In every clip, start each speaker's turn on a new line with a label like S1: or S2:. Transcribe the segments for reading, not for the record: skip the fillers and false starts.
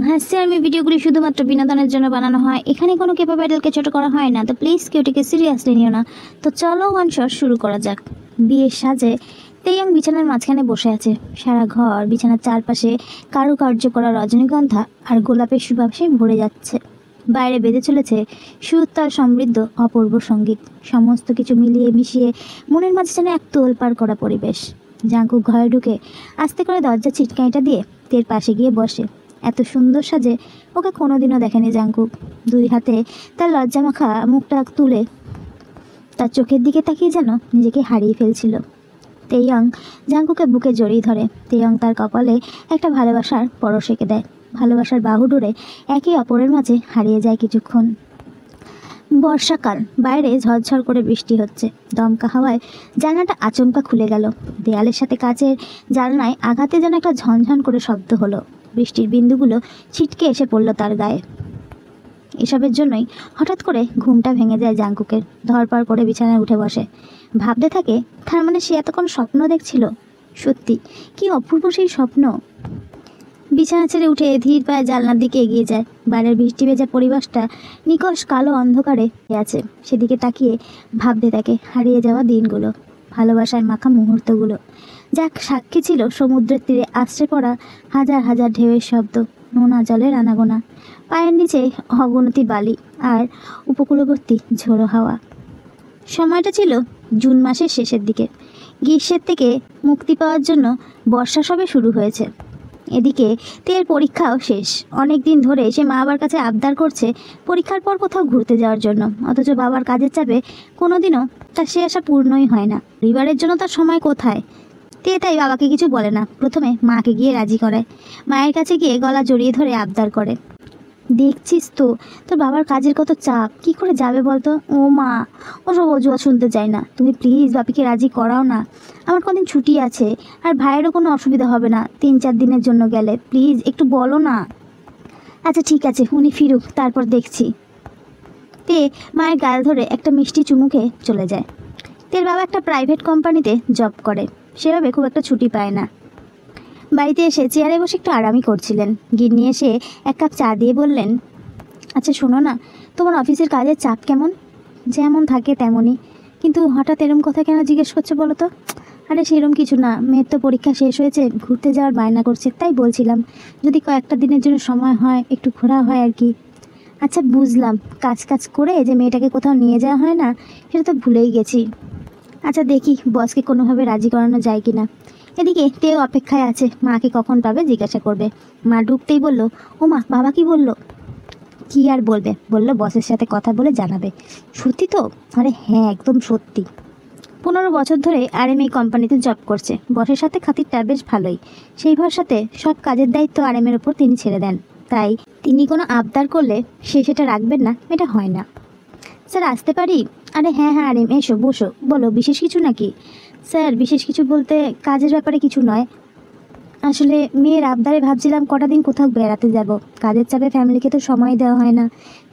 S1: হাসি আমি ভিডিওগুলি শুধুমাত্র বিনোদনের জন্য বানানো হয়। এখানে কোনো ক্যাপাবেলকে ছোট করা হয় না, তো প্লিজ কেউ এটাকে সিরিয়াসলি নিও না। তো চলো ওয়ান শট শুরু করা যাক। বিয়ের সাজে তেইয়ং বিছানার মাঝখানে বসে আছে। সারা ঘর বিছানার চারপাশে কারুকার্য করা রজনীগন্ধা আর গোলাপের সুবাসে ভরে যাচ্ছে। বাইরে বেজে চলেছে সুর সমৃদ্ধ অপূর্ব সঙ্গীত। সমস্ত কিছু মিলিয়ে মিশিয়ে মনের মাঝে যেন এক তোলপাড় করা পরিবেশ। জাঙ্কুক ঘরে ঢুকে আস্তে করে দরজা ছিটকানিটা দিয়ে তের পাশে গিয়ে বসে। এত সুন্দর সাজে ওকে কোনোদিনও দেখেনি জাঙ্কুক। দুই হাতে তার লজ্জামাখা মুখটা তুলে তার চোখের দিকে তাকিয়ে যেন নিজেকে হারিয়ে ফেলছিল। তেইয়ং জাঙ্কুকে বুকে জড়িয়ে ধরে। তেইয়ং তার কপালে একটা ভালোবাসার পরশ এঁকে দেয়। ভালোবাসার বাহু ডোরে একে অপরের মাঝে হারিয়ে যায় কিছুক্ষণ। বর্ষাকাল, বাইরে ঝরঝর করে বৃষ্টি হচ্ছে। দমকা হাওয়ায় জানলাটা আচমকা খুলে গেল। দেয়ালের সাথে কাচের জানলায় আঘাতে যেন একটা ঝনঝন করে শব্দ হলো। বৃষ্টির বিন্দুগুলো ছিটকে এসে পড়ল তার গায়ে। এসবের জন্যই হঠাৎ করে ঘুমটা ভেঙে যায় জাঙ্কুকের। ধরপড় করে বিছানায় উঠে বসে। ভাবতে থাকে, তার মানে সে এতক্ষণ স্বপ্ন দেখছিল। সত্যি কি অপূর্ব সেই স্বপ্ন। বিছানা ছেড়ে উঠে ধীর পায়ে জানলার দিকে এগিয়ে যায়। বাইরের বৃষ্টি ভেজা পরিবেশটা নিকষ কালো অন্ধকারে আছে। সেদিকে তাকিয়ে ভাবতে থাকে হারিয়ে যাওয়া দিনগুলো, ভালোবাসায় মাখা মুহূর্তগুলো, যা সাক্ষী ছিল সমুদ্রের তীরে আশ্রে পড়া হাজার হাজার ঢেউয়ের শব্দ, নোনা জলের আনাগোনা, পায়ের নিচে অগণতি বালি আর উপকূলবর্তী ঝোড়ো হাওয়া। সময়টা ছিল জুন মাসের শেষের দিকে। গ্রীষ্মের থেকে মুক্তি পাওয়ার জন্য বর্ষা সবে শুরু হয়েছে। এদিকে তের পরীক্ষাও শেষ। অনেক দিন ধরে সে মা বাবার কাছে আবদার করছে পরীক্ষার পর কোথাও ঘুরতে যাওয়ার জন্য, অথচ বাবার কাজের চাপে কোনোদিনও তার সে আশা পূর্ণই হয় না। পরিবারের জন্য তার সময় কোথায়। তে তাই বাবাকে কিছু বলে না। প্রথমে মাকে গিয়ে রাজি করায়। মায়ের কাছে গিয়ে গলা জড়িয়ে ধরে আবদার করে, দেখছিস তো তোর বাবার কাজের কত চাপ, কি করে যাবে বলতো। ও মা, ওসব অজুহাত শুনতে চাই না, তুমি প্লিজ বাপিকে রাজি করাও না। আমার কদিন ছুটি আছে, আর ভাইয়েরও কোনো অসুবিধা হবে না 3-4 দিনের জন্য গেলে। প্লিজ একটু বলো না। আচ্ছা ঠিক আছে, উনি ফিরুক, তারপর দেখছি। তে মায়ের গাল ধরে একটা মিষ্টি চুমুকে চলে যায়। তের বাবা একটা প্রাইভেট কোম্পানিতে জব করে, সেভাবে খুব একটা ছুটি পায় না। বাড়িতে এসে চেয়ারে বসে একটু আরামই করছিলেন। গিন্নি এসে এক কাপ চা দিয়ে বললেন, আচ্ছা শোনো না, তোমার অফিসের কাজের চাপ কেমন? যেমন থাকে তেমনই, কিন্তু হঠাৎ এরম কথা কেন জিজ্ঞেস করছো বলো তো? আরে সেরম কিছু না, মেয়ের তো পরীক্ষা শেষ হয়েছে, ঘুরতে যাওয়ার বায়না করছে, তাই বলছিলাম যদি কয়েকটা দিনের জন্য সময় হয় একটু ঘোরা হয় আর কি। আচ্ছা বুঝলাম, কাজ করে যে মেয়েটাকে কোথাও নিয়ে যাওয়া হয় না সেটা তো ভুলেই গেছি। আচ্ছা দেখি বসকে কোনোভাবে রাজি করানো যায় কি না। এদিকে তেও অপেক্ষায় আছে, মাকে কখন পাবে জিজ্ঞাসা করবে। মা ঢুকতেই বলল, ও মা, বাবা কি বলল? কি আর বলবে, বলল বসের সাথে কথা বলে জানাবে। সত্যি তো? আরে হ্যাঁ, একদম সত্যি। 15 বছর ধরে RM এই কোম্পানিতে জব করছে। বসের সাথে খাতিরটা বেশ ভালোই। সেই ভরসাতে সব কাজের দায়িত্ব RM-এর ওপর তিনি ছেড়ে দেন। তাই তিনি কোনো আবদার করলে সে সেটা রাখবেন না, এটা হয় না। স্যার আসতে পারি? আরে হ্যাঁ হ্যাঁ RM, এসো বসো, বলো বিশেষ কিছু নাকি? স্যার বিশেষ কিছু বলতে কাজের ব্যাপারে কিছু নয়, আসলে মেয়ের আবদারে ভাবছিলাম কটা দিন কোথাও বেড়াতে যাব। কাজের চাপে ফ্যামিলিকে তো সময় দেওয়া হয় না,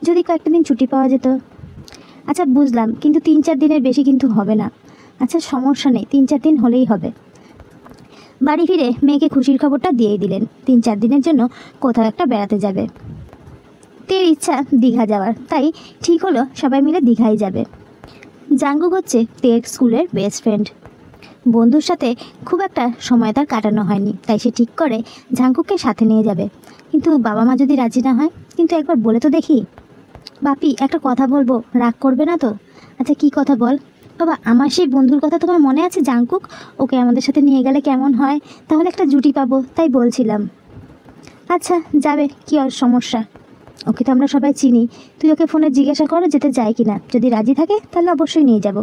S1: যদি কয়েকটা দিন ছুটি পাওয়া যেত। আচ্ছা বুঝলাম, কিন্তু 3-4 দিনের বেশি কিন্তু হবে না। আচ্ছা সমস্যা নেই, 3-4 দিন হলেই হবে। বাড়ি ফিরে মেয়েকে খুশির খবরটা দিয়েই দিলেন, 3-4 দিনের জন্য কোথাও একটা বেড়াতে যাবে। তের ইচ্ছা দীঘা যাওয়ার, তাই ঠিক হলো সবাই মিলে দীঘায় যাবে। জাঙ্কুক হচ্ছে তের স্কুলের বেস্ট ফ্রেন্ড। বন্ধুর সাথে খুব একটা সময় তার কাটানো হয়নি, তাই সে ঠিক করে জাঙ্কুককে সাথে নিয়ে যাবে। কিন্তু বাবা মা যদি রাজি না হয়? কিন্তু একবার বলে তো দেখি। বাপি একটা কথা বলবো, রাগ করবে না তো? আচ্ছা কি কথা বল। বাবা, আমার সেই বন্ধুর কথা তোমার মনে আছে জাঙ্কুক? ওকে আমাদের সাথে নিয়ে গেলে কেমন হয়? তাহলে একটা জুটি পাবো, তাই বলছিলাম। আচ্ছা যাবে, কি আর সমস্যা? ওকে তো আমরা সবাই চিনি, তুই ওকে ফোনে জিজ্ঞাসা করো যেতে চাই কিনা, যদি রাজি থাকে তাহলে অবশ্যই নিয়ে যাব।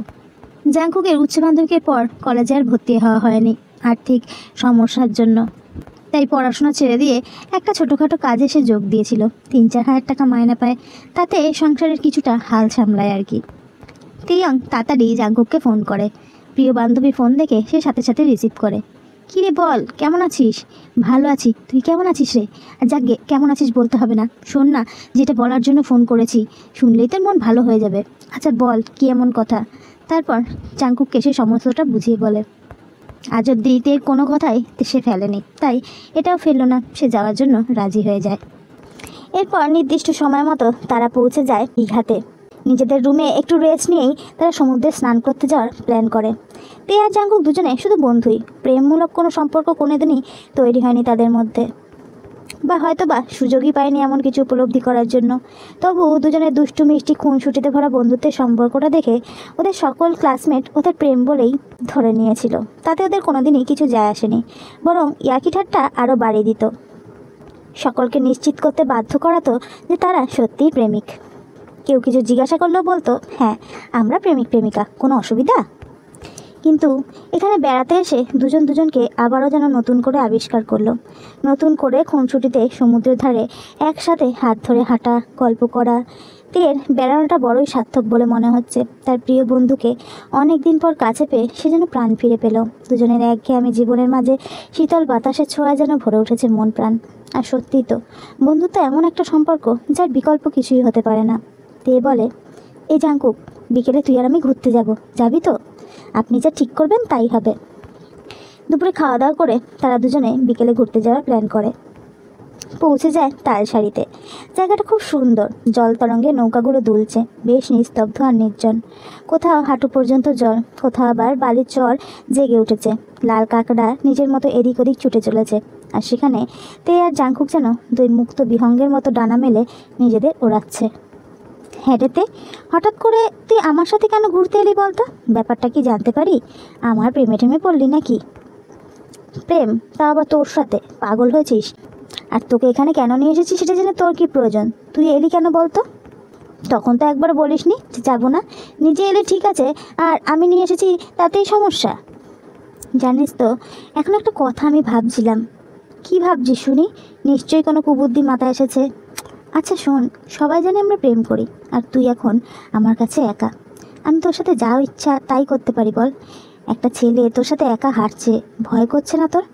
S1: জাঙ্কুকের উচ্চ মাধ্যমিকের পর কলেজে আর ভর্তি হওয়া হয়নি আর্থিক সমস্যার জন্য, তাই পড়াশোনা ছেড়ে দিয়ে একটা ছোটোখাটো কাজে সে যোগ দিয়েছিল। 3-4 হাজার টাকা মাইনে পায়, তাতে সংসারের কিছুটা হাল সামলায় আর কি। তেইয়ং তাড়াতাড়ি জাঙ্কুককে ফোন করে। প্রিয় বান্ধবী ফোন দেখে সে সাথে সাথে রিসিভ করে। কী রে বল, কেমন আছিস? ভালো আছি, তুই কেমন আছিস রে? আর যাকে কেমন আছিস বলতে হবে না, শোন না, যেটা বলার জন্য ফোন করেছি, শুনলেই তোর মন ভালো হয়ে যাবে। আচ্ছা বল, কী এমন কথা? তারপর জাঙ্কুককে সে সমস্তটা বুঝিয়ে বলে। আজ অব্দি তের কোনো কথাই সে ফেলেনি, তাই এটাও ফেললো না, সে যাওয়ার জন্য রাজি হয়ে যায়। এরপর নির্দিষ্ট সময় মতো তারা পৌঁছে যায় দীঘাতে। নিজেদের রুমে একটু রেস্ট নিয়েই তারা সমুদ্রে স্নান করতে যাওয়ার প্ল্যান করে। তে আর জাঙ্কুক দুজনে শুধু বন্ধুই, প্রেমমূলক কোনো সম্পর্ক কোনোদিনই তৈরি হয়নি তাদের মধ্যে, বা হয়তো বা সুযোগই পায়নি এমন কিছু উপলব্ধি করার জন্য। তবু দুজনের দুষ্টু মিষ্টি খুনসুটিতে ভরা বন্ধুত্বের সম্পর্কটা দেখে ওদের সকল ক্লাসমেট ওদের প্রেম বলেই ধরে নিয়েছিল। তাতে ওদের কোনোদিনই কিছু যায় আসেনি, বরং ইয়াকি ঠাট্টা আরও বাড়িয়ে দিত। সকলকে নিশ্চিত করতে বাধ্য করাতো যে তারা সত্যিই প্রেমিক। কেউ কিছু জিজ্ঞাসা করলেও বলতো, হ্যাঁ আমরা প্রেমিক প্রেমিকা, কোনো অসুবিধা? কিন্তু এখানে বেড়াতে এসে দুজন দুজনকে আবারও যেন নতুন করে আবিষ্কার করলো। নতুন করে খুনসুটিতে সমুদ্রের ধারে একসাথে হাত ধরে হাঁটা, গল্প করা। তের বেড়ানোটা বড়ই সার্থক বলে মনে হচ্ছে। তার প্রিয় বন্ধুকে অনেক দিন পর কাছে পেয়ে সে যেন প্রাণ ফিরে পেল। দুজনের একঘেয়েমি জীবনের মাঝে শীতল বাতাসের ছোঁয়া যেন ভরে উঠেছে মন প্রাণ। আর সত্যিই তো, বন্ধুত্ব এমন একটা সম্পর্ক যার বিকল্প কিছুই হতে পারে না। তে বলে, এই জাঙ্কুক, বিকেলে তুই আর আমি ঘুরতে যাব, যাবি তো? আপনি যা ঠিক করবেন তাই হবে। দুপুরে খাওয়া দাওয়া করে তারা দুজনে বিকেলে ঘুরতে যাওয়ার প্ল্যান করে। পৌঁছে যায় তালসারিতে। জায়গাটা খুব সুন্দর, জল তরঙ্গে নৌকাগুলো দুলছে, বেশ নিস্তব্ধ আর নির্জন। কোথাও হাঁটু পর্যন্ত জল, কোথাও আবার বালির চর জেগে উঠেছে। লাল কাঁকড়া নিজের মতো এদিক ওদিক ছুটে চলেছে। আর সেখানে তে আর জাঙ্কুক যেন দুই মুক্ত বিহঙ্গের মতো ডানা মেলে নিজেদের ওড়াচ্ছে। হ্যাঁ রে তে, হঠাৎ করে তুই আমার সাথে কেন ঘুরতে এলি বলতো? ব্যাপারটা কি জানতে পারি? আমার প্রেমে টেমে পড়লি নাকি? প্রেম? তা আবার তোর সাথে? পাগল হয়েছিস? আর তোকে এখানে কেন নিয়ে এসেছি সেটা জেনে তোর কি প্রয়োজন? তুই এলি কেন বলতো? তখন তো একবার বলিসনি যে যাবো না। নিজে এলে ঠিক আছে, আর আমি নিয়ে এসেছি তাতেই সমস্যা? জানিস তো, এখন একটা কথা আমি ভাবছিলাম। কি ভাবছিস শুনি? নিশ্চয়ই কোনো কুবুদ্ধি মাথায় এসেছে। আচ্ছা শোন, সবাই জানে আমরা প্রেম করি, আর তুই এখন আমার কাছে একা। আমি তোর সাথে যা ইচ্ছা তাই করতে পারি বল। একটা ছেলে তোর সাথে একা হাঁটছে, ভয় করছে না তোর?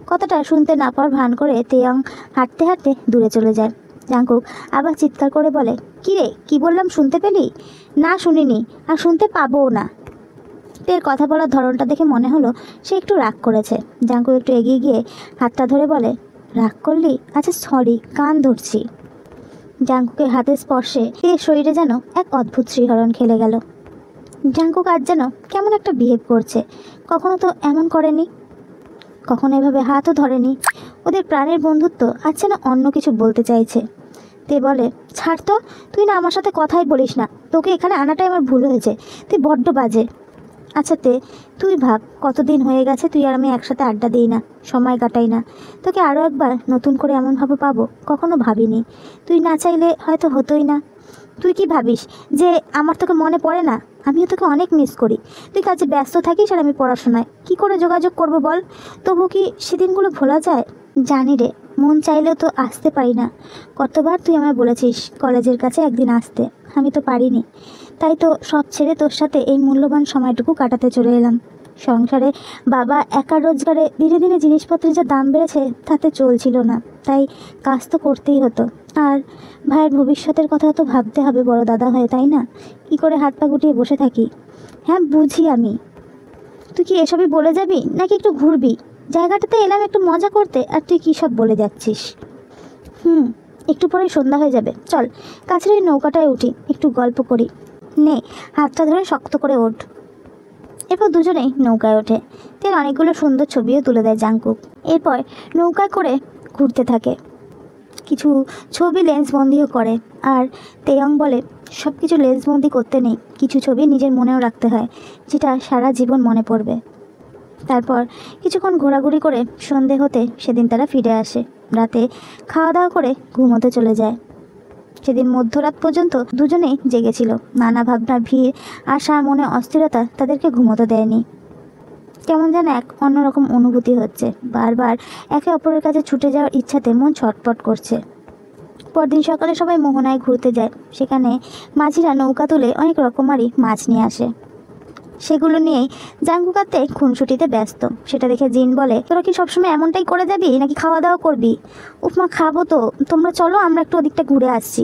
S1: কথাটা শুনতে না পাওয়ার ভান করে তেয়ং হাঁটতে হাঁটতে দূরে চলে যায়। জাঙ্কুক আবার চিৎকার করে বলে, কী রে, কী বললাম শুনতে পেলি? না শুনিনি, আর শুনতে পাবোও না। তের কথা বলার ধরনটা দেখে মনে হলো সে একটু রাগ করেছে। জাঙ্কুক একটু এগিয়ে গিয়ে হাতটা ধরে বলে, রাগ করলি? আচ্ছা সরি, কান ধরছি। জাঙ্কুকের হাতের স্পর্শে তের শরীরে যেন এক অদ্ভুত শিহরণ খেলে গেল। জাঙ্কুক আজ যেন কেমন একটা বিহেভ করছে। কখনো তো এমন করেনি, কখনো এভাবে হাতও ধরেনি। ওদের প্রাণের বন্ধুত্ব আজ যেন অন্য কিছু বলতে চাইছে। তে বলে, ছাড় তো, তুই না আমার সাথে কথাই বলিস না। তোকে এখানে আনাটাই আমার ভুল হয়েছে, তুই বড্ড বাজে। আচ্ছা তে, তুই ভাব, কতদিন হয়ে গেছে তুই আর আমি একসাথে আড্ডা দিই না, সময় কাটাই না। তোকে আরও একবার নতুন করে এমনভাবে পাবো কখনো ভাবিনি। তুই না চাইলে হয়তো হতোই না। তুই কি ভাবিস যে আমার তোকে মনে পড়ে না? আমিও তোকে অনেক মিস করি। তুই কাজে ব্যস্ত থাকিস আর আমি পড়াশোনায়। কি করে যোগাযোগ করব বল? তবু কি সেদিনগুলো ভোলা যায়? জানি রে, মন চাইলেও তো আসতে পারি না। কতবার তুই আমায় বলেছিস কলেজের কাছে একদিন আসতে, আমি তো পারিনি। তাই তো সব ছেড়ে তোর সাথে এই মূল্যবান সময়টুকু কাটাতে চলে এলাম। সংসারে বাবা একার রোজগারে দিনে দিনে জিনিসপত্রের যা দাম বেড়েছে তাতে চলছিল না, তাই কাজ তো করতেই হতো। আর ভাইয়ের ভবিষ্যতের কথা তো ভাবতে হবে বড় দাদা হয়ে, তাই না? কি করে হাত পা গুটিয়ে বসে থাকি? হ্যাঁ বুঝি আমি। তুই কি এসবই বলে যাবি নাকি একটু ঘুরবি? জায়গাটাতে এলাম একটু মজা করতে, আর তুই কী সব বলে যাচ্ছিস? একটু পরেই সন্ধ্যা হয়ে যাবে, চল কাছের এই নৌকাটায় উঠি, একটু গল্প করি। নে, হাতটা ধরে শক্ত করে ওঠ। এরপর দুজনেই নৌকায় ওঠে। তের অনেকগুলো সুন্দর ছবিও তুলে দেয় জাঙ্কুক। এরপর নৌকায় করে ঘুরতে থাকে, কিছু ছবি লেন্সবন্দিও করে। আর তেয়ং বলে, সব কিছু লেন্সবন্দি করতে নেই, কিছু ছবি নিজের মনেও রাখতে হয়, যেটা সারা জীবন মনে পড়বে। তারপর কিছুক্ষণ ঘোরাঘুরি করে সন্ধে হতে সেদিন তারা ফিরে আসে। রাতে খাওয়া দাওয়া করে ঘুমোতে চলে যায়। সেদিন মধ্যরাত পর্যন্ত দুজনেই জেগেছিল। নানা ভাবনার ভিড়, আশা, মনে অস্থিরতা তাদেরকে ঘুমোতে দেয়নি। কেমন যেন এক অন্যরকম অনুভূতি হচ্ছে। বারবার একে অপরের কাছে ছুটে যাওয়ার ইচ্ছাতে মন ছটপট করছে। পরদিন সকালে সবাই মোহনায় ঘুরতে যায়। সেখানে মাঝিরা নৌকা তুলে অনেক রকমারি মাছ নিয়ে আসে। সেগুলো নিয়েই জাঙ্কুক আত্তে খুনসুটিতে ব্যস্ত। সেটা দেখে জিন বলে, তোরা কি সবসময় এমনটাই করে যাবি নাকি খাওয়া দাওয়া করবি? উপমা খাবো তো, তোমরা চলো আমরা একটু ওদিকটা ঘুরে আসছি।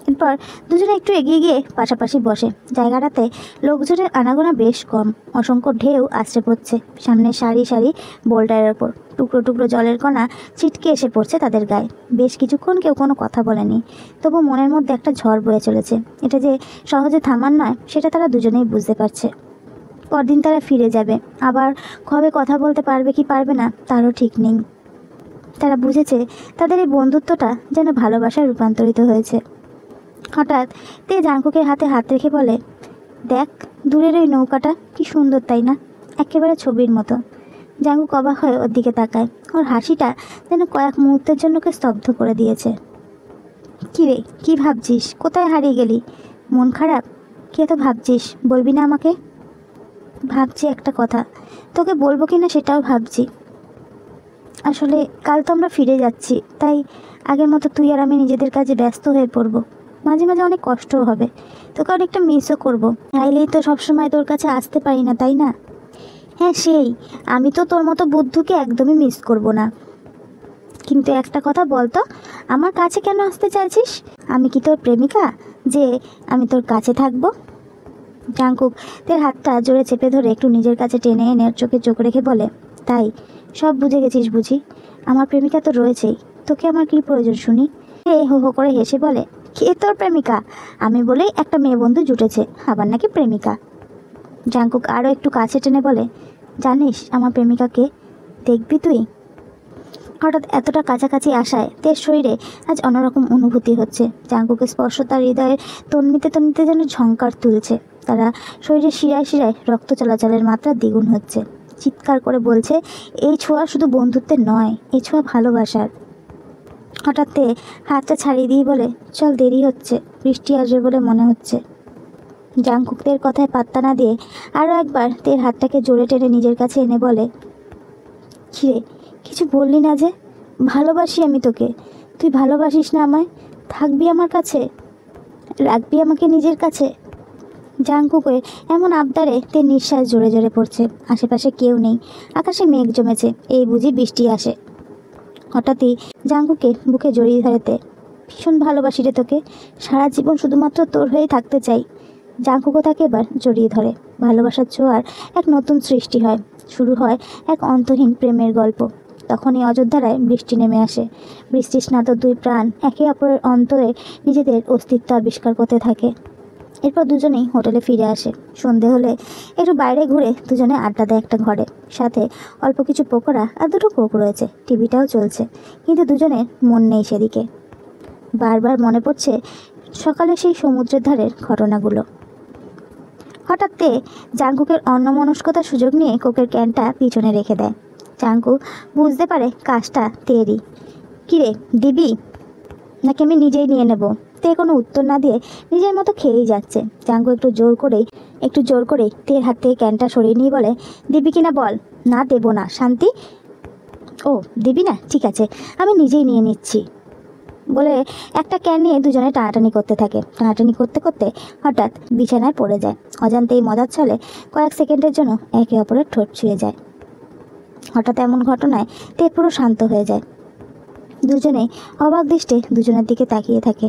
S1: এরপর দুজনে একটু এগিয়ে গিয়ে পাশাপাশি বসে। জায়গাটাতে লোকজনের আনাগোনা বেশ কম, অসংখ্য ঢেউ আছড়ে পড়ছে সামনে সারি সারি বোল্ডারের ওপর। টুকরো টুকরো জলের কণা ছিটকে এসে পড়ছে তাদের গায়ে। বেশ কিছুক্ষণ কেউ কোনো কথা বলেনি, তবু মনের মধ্যে একটা ঝড় বয়ে চলেছে। এটা যে সহজে থামার নয় সেটা তারা দুজনেই বুঝতে পারছে। পরদিন তারা ফিরে যাবে, আবার কবে কথা বলতে পারবে কি পারবে না তারও ঠিক নেই। তারা বুঝেছে তাদের এই বন্ধুত্বটা যেন ভালোবাসায় রূপান্তরিত হয়েছে। হঠাৎ তে জাঙ্কুকের হাতে হাত রেখে বলে, দেখ দূরের ওই নৌকাটা কি সুন্দর, তাই না? একেবারে ছবির মতো। জাঙ্কুক অবাক হয়ে ওর দিকে তাকায়। ওর হাসিটা যেন কয়েক মুহূর্তের জন্য ওকে স্তব্ধ করে দিয়েছে। কী রে, কী ভাবছিস? কোথায় হারিয়ে গেলি? মন খারাপ? কে তো ভাবছিস, বলবি না আমাকে? ভাবছি একটা কথা, তোকে বলবো কি না সেটাও ভাবছি। আসলে কাল তো আমরা ফিরে যাচ্ছি, তাই আগের মতো তুই আর আমি নিজেদের কাজে ব্যস্ত হয়ে পড়বো। মাঝে মাঝে অনেক কষ্টও হবে, তোকে অনেকটা মিসও করবো। চাইলেই তো সবসময় তোর কাছে আসতে পারি না, তাই না? হ্যাঁ সেই, আমি তো তোর মতো বুদ্ধুকে একদমই মিস করব না। কিন্তু একটা কথা বলতো, আমার কাছে কেন আসতে চাইছিস? আমি কি তোর প্রেমিকা যে আমি তোর কাছে থাকবো? জাঙ্কুক তের হাতটা জোরে চেপে ধরে একটু নিজের কাছে টেনে এনে চোখে চোখ রেখে বলে, তাই সব বুঝে গেছিস বুঝি? আমার প্রেমিকা তো রয়েছেই, তোকে আমার কি প্রয়োজন শুনি? এ হো হো করে হেসে বলে, কে তোর প্রেমিকা? আমি বলেই একটা মেয়ে বন্ধু জুটেছে, আবার নাকি প্রেমিকা। জাঙ্কুক আরও একটু কাছে টেনে বলে, জানিস আমার প্রেমিকাকে? দেখবি তুই? হঠাৎ এতটা কাছাকাছি আসায় তের শরীরে আজ অন্যরকম অনুভূতি হচ্ছে। জাঙ্কুকের স্পর্শ তার হৃদয়ের তন্মিতে তন্মিতে যেন ঝংকার তুলছে। তারা শরীরের শিরায় শিরায় রক্ত চলাচলের মাত্রা দ্বিগুণ হচ্ছে। চিৎকার করে বলছে, এই ছোঁয়া শুধু বন্ধুত্বের নয়, এই ছোঁয়া ভালোবাসার। হঠাৎ তে হাতটা ছাড়িয়ে দিয়ে বলে, চল দেরি হচ্ছে, বৃষ্টি আসবে বলে মনে হচ্ছে। জাঙ্কুক তের কথায় পাত্তা না দিয়ে আরও একবার তের হাতটাকে জোরে টেনে নিজের কাছে এনে বলে, কিরে কিছু বললি না যে? ভালোবাসি আমি তোকে, তুই ভালোবাসিস না আমায়? থাকবি আমার কাছে, রাখবি আমাকে নিজের কাছে? জাঙ্কুকের এমন আবদারে তের নিঃশ্বাস জোরে জোরে পড়ছে। আশেপাশে কেউ নেই, আকাশে মেঘ জমেছে, এই বুঝি বৃষ্টি আসে। হঠাৎই জাঙ্কুকে বুকে জড়িয়ে ধরেতে, ভীষণ ভালোবাসি রে তোকে, সারা জীবন শুধুমাত্র তোর হয়েই থাকতে চাই। জাঙ্কুকও তাকে এবার জড়িয়ে ধরে। ভালোবাসার ছোঁয়ার এক নতুন সৃষ্টি হয়, শুরু হয় এক অন্তহীন প্রেমের গল্প। তখনই অযোধ্যারায় বৃষ্টি নেমে আসে। বৃষ্টি স্নাত দুই প্রাণ একে অপরের অন্তরে নিজেদের অস্তিত্ব আবিষ্কার করতে থাকে। এরপর দুজনেই হোটেলে ফিরে আসে। সন্ধে হলে একটু বাইরে ঘুরে দুজনে আড্ডা দেয় একটা ঘরে। সাথে অল্প কিছু পকোড়া আর দুটো কোক রয়েছে, টিভিটাও চলছে, কিন্তু দুজনের মন নেই সেদিকে। বারবার মনে পড়ছে সকালে সেই সমুদ্রের ধারের ঘটনাগুলো। হঠাৎ জাঙ্কুকের অন্যমনস্কতার সুযোগ নিয়ে কোকের ক্যানটা পিছনে রেখে দেয়। জাঙ্কুক বুঝতে পারে কাজটা তেরই। কিরে দিবি নাকি আমি নিজেই নিয়ে নেব? তে কোনো উত্তর না দিয়ে নিজের মতো খেয়েই যাচ্ছে। জাঙ্কুক একটু জোর করেই তের হাত থেকে ক্যানটা সরিয়ে নিয়ে বলে, দিবি কিনা বল। না দেবো না, শান্তি। ও দিবি না, ঠিক আছে আমি নিজেই নিয়ে নিচ্ছি বলে একটা ক্যান নিয়ে দুজনে টানাটানি করতে থাকে। টানাটানি করতে করতে হঠাৎ বিছানায় পড়ে যায়। অজান্তেই মজার ছলে কয়েক সেকেন্ডের জন্য একে অপরের ঠোঁট ছুঁয়ে যায়। হঠাৎ এমন ঘটনায় তে পুরো শান্ত হয়ে যায়। দুজনেই অবাক দৃষ্টে দুজনের দিকে তাকিয়ে থাকে।